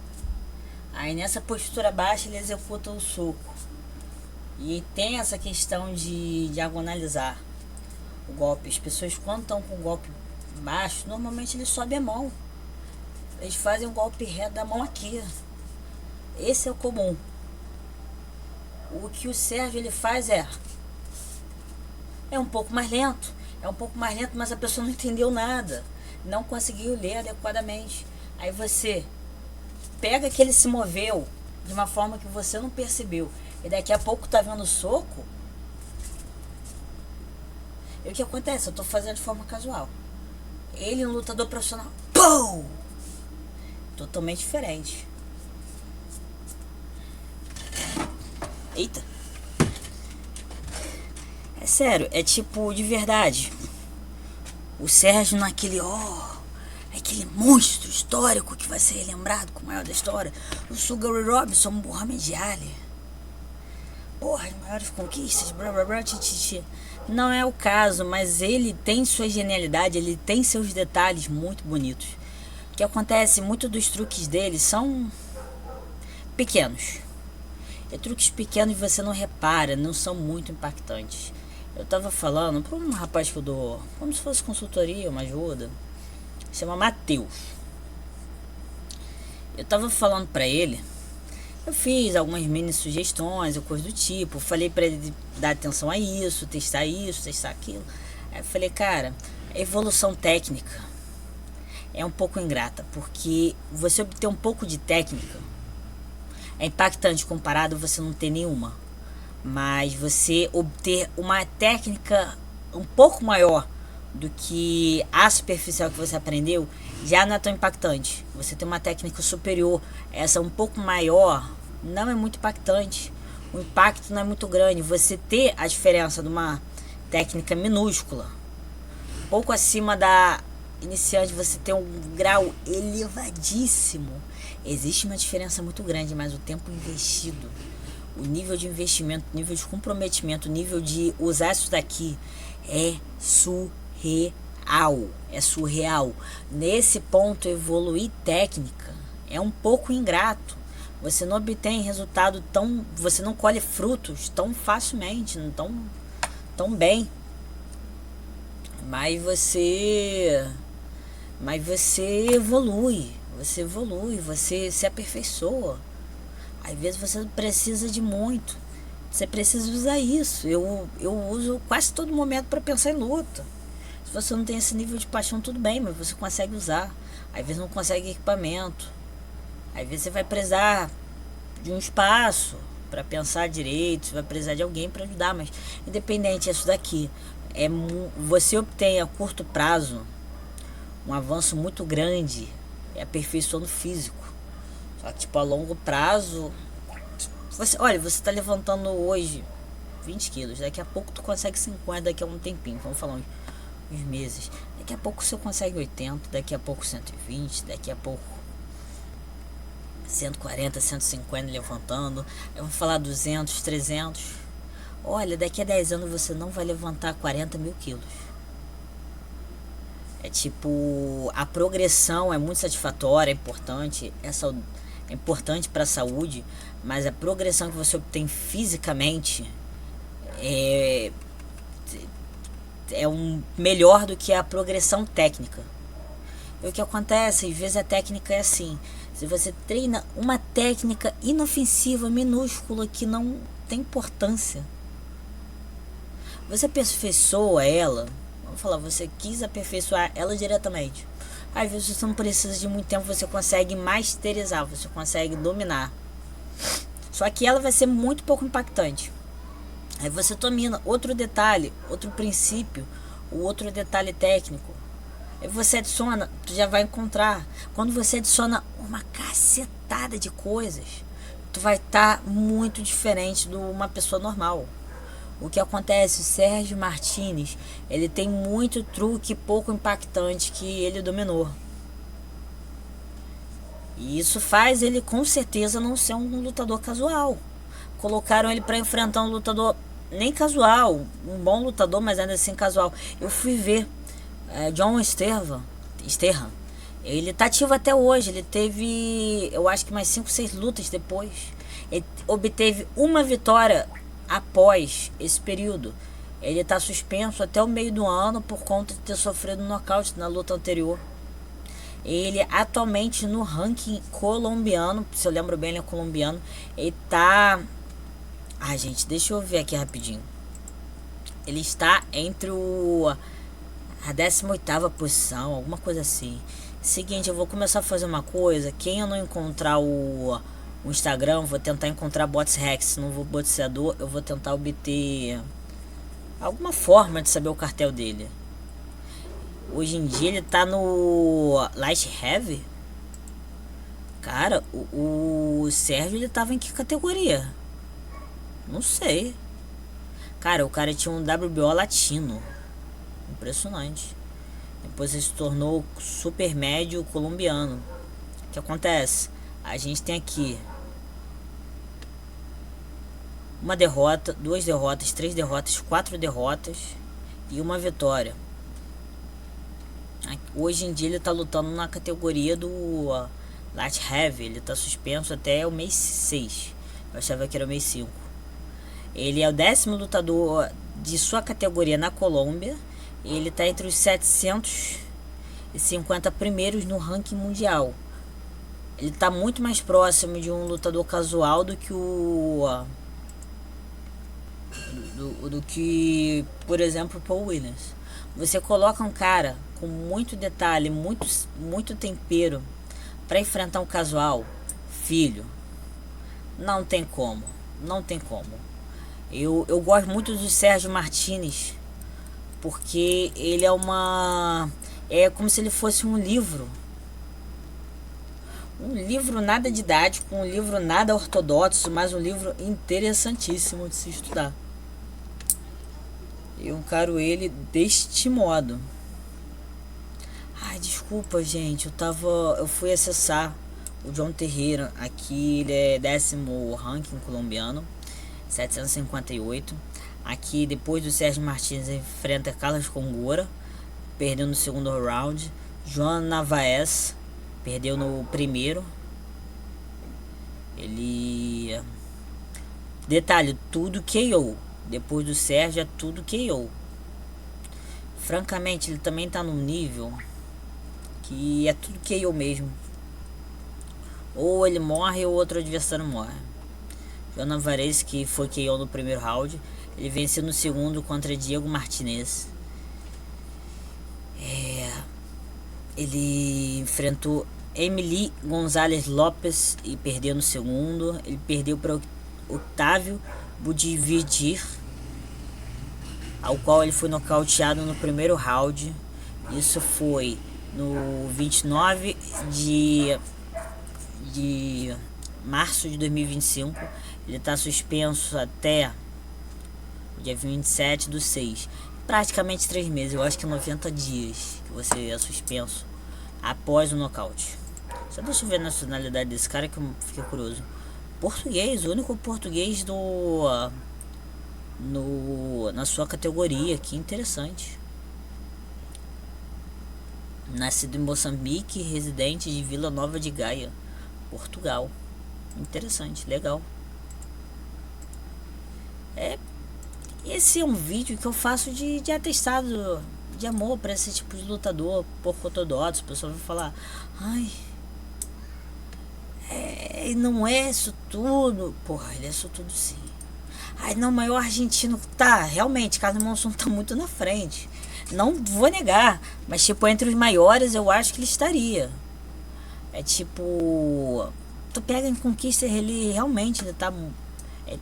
Aí nessa postura baixa ele executa o soco. E tem essa questão de diagonalizar o golpe. As pessoas, quando estão com o golpe baixo, normalmente eles sobem a mão. Eles fazem um golpe reto da mão aqui. Esse é o comum. O que o Sérgio ele faz é um pouco mais lento. É um pouco mais lento, mas a pessoa não entendeu nada. Não conseguiu ler adequadamente. Aí você pega que ele se moveu de uma forma que você não percebeu. E daqui a pouco tá vendo o soco. E o que acontece? Eu tô fazendo de forma casual. Ele, um lutador profissional. Pum! Totalmente diferente. Eita. É sério, é tipo, de verdade. O Sérgio naquele, aquele monstro histórico que vai ser relembrado como o maior da história. O Sugar Ray Robinson, o Muhammad Ali. Porra, as maiores conquistas, blá blá blá, tititi. Não é o caso, mas ele tem sua genialidade, ele tem seus detalhes muito bonitos. O que acontece, muitos dos truques dele são pequenos. E truques pequenos você não repara, não são muito impactantes. Eu tava falando para um rapaz que eu dou como se fosse consultoria, uma ajuda. Chama Matheus. Eu tava falando pra ele. Eu fiz algumas mini sugestões ou coisa do tipo. Falei pra ele dar atenção a isso, testar aquilo. Aí eu falei, cara, a evolução técnica é um pouco ingrata. Porque você obter um pouco de técnica é impactante comparado a você não ter nenhuma. Mas você obter uma técnica um pouco maior do que a superficial que você aprendeu já não é tão impactante. Você tem uma técnica superior, essa um pouco maior, não é muito impactante. O impacto não é muito grande. Você ter a diferença de uma técnica minúscula, pouco acima da iniciante, você tem um grau elevadíssimo. Existe uma diferença muito grande, mas o tempo investido, o nível de investimento, o nível de comprometimento, o nível de usar isso daqui é surreal. É surreal. Nesse ponto, evoluir técnica é um pouco ingrato. Você não obtém resultado tão... Você não colhe frutos tão facilmente, tão bem. Mas você evolui. Você se aperfeiçoa. Às vezes você precisa de muito. Você precisa usar isso. Eu uso quase todo momento para pensar em luta. Se você não tem esse nível de paixão, tudo bem, mas você consegue usar. Às vezes não consegue equipamento. Às vezes você vai precisar de um espaço para pensar direito. Você vai precisar de alguém para ajudar. Mas independente disso daqui, você obtém a curto prazo um avanço muito grande. É aperfeiçoando físico. Só que tipo, a longo prazo, você está levantando hoje 20 quilos, daqui a pouco tu consegue 50, daqui a um tempinho, vamos falar uns meses, daqui a pouco você consegue 80, daqui a pouco 120, daqui a pouco 140, 150 levantando, eu vou falar 200, 300, olha, daqui a 10 anos você não vai levantar 40 mil quilos. É tipo, a progressão é muito satisfatória, é importante, é importante para a saúde, mas a progressão que você obtém fisicamente é melhor do que a progressão técnica. E o que acontece, às vezes a técnica é assim, se você treina uma técnica inofensiva, minúscula, que não tem importância, você aperfeiçoa ela, vamos falar, você quis aperfeiçoar ela diretamente. Às vezes você não precisa de muito tempo, você consegue masterizar, você consegue dominar. Só que ela vai ser muito pouco impactante. Aí você domina outro detalhe, outro princípio, o outro detalhe técnico. Aí você adiciona, tu já vai encontrar. Quando você adiciona uma cacetada de coisas, tu vai estar muito diferente de uma pessoa normal. O que acontece, o Sérgio Martínez, ele tem muito truque pouco impactante que ele dominou. E isso faz ele com certeza não ser um lutador casual. Colocaram ele para enfrentar um lutador nem casual, um bom lutador, mas ainda assim casual. Eu fui ver John Sterhan. Ele tá ativo até hoje. Ele teve, eu acho que mais 5, 6 lutas depois. Ele obteve uma vitória após esse período. Ele está suspenso até o meio do ano por conta de ter sofrido um nocaute na luta anterior. Ele atualmente no ranking colombiano, se eu lembro bem, ele é colombiano. Ele tá... Ah, gente, deixa eu ver aqui rapidinho. Ele está entre a 18ª posição, alguma coisa assim. Seguinte, eu vou começar a fazer uma coisa. Quem eu não encontrar o Instagram, vou tentar encontrar bots hacks. Se não vou boxeador, eu vou tentar obter alguma forma de saber o cartel dele. Hoje em dia ele tá no Light Heavy. Cara, o Sérgio, ele tava em que categoria? Não sei. Cara, o cara tinha um WBO latino. Impressionante. Depois ele se tornou super médio colombiano. O que acontece? A gente tem aqui uma derrota, 2 derrotas, 3 derrotas, 4 derrotas e uma vitória. Hoje em dia ele tá lutando na categoria do Light Heavy. Ele tá suspenso até o mês 6. Eu achava que era o mês 5. Ele é o 10º lutador de sua categoria na Colômbia. Ele tá entre os 750 primeiros no ranking mundial. Ele tá muito mais próximo de um lutador casual do que do que, por exemplo, o Paul Williams. Você coloca um cara com muito detalhe, muito tempero para enfrentar um casual, filho, não tem como, não tem como. Eu gosto muito do Sérgio Martínez, porque ele é como se ele fosse um livro nada didático, um livro nada ortodoxo, mas um livro interessantíssimo de se estudar. Eu encaro ele deste modo. Ai, desculpa, gente, eu fui acessar o John Terreira. Aqui ele é 10º ranking colombiano, 758. Aqui, depois do Sérgio Martínez, enfrenta Carlos Congora, perdeu no segundo round. João Navaes perdeu no primeiro. Detalhe, tudo KO. Depois do Sérgio é tudo KO. Francamente, ele também tá num nível que é tudo KO mesmo. Ou ele morre ou outro adversário morre. João Navares, que foi KO no primeiro round, ele venceu no segundo contra Diego Martinez. Ele enfrentou Emily Gonzalez Lopes e perdeu no segundo. Ele perdeu para Octávio Budividir, ao qual ele foi nocauteado no primeiro round. Isso foi no 29 de março de 2025. Ele está suspenso até o dia 27/6. Praticamente 3 meses, eu acho que 90 dias que você é suspenso após o nocaute. Só deixa eu ver a nacionalidade desse cara que eu fiquei curioso. Português, o único português na sua categoria, que interessante. Nascido em Moçambique, residente de Vila Nova de Gaia, Portugal. Interessante, legal. Esse é um vídeo que eu faço de atestado de amor para esse tipo de lutador pouco ortodoxo. O pessoal vai falar: ai, não é isso tudo. Porra, ele é isso tudo sim. Ai, não, mas o argentino tá, realmente, Carlos Monson tá muito na frente. Não vou negar, mas tipo, entre os maiores eu acho que ele estaria. É tipo, tu pega em Conquista, ele realmente ele tá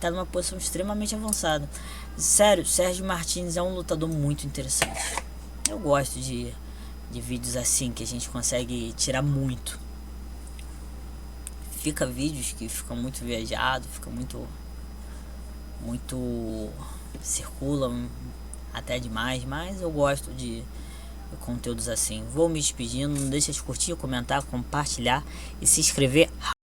numa posição extremamente avançada. Sério, Sérgio Martínez é um lutador muito interessante. Eu gosto de vídeos assim, que a gente consegue tirar muito. Fica vídeos que ficam muito viajados, fica muito circulam até demais, mas eu gosto de conteúdos assim. Vou me despedindo, não deixa de curtir, comentar, compartilhar e se inscrever.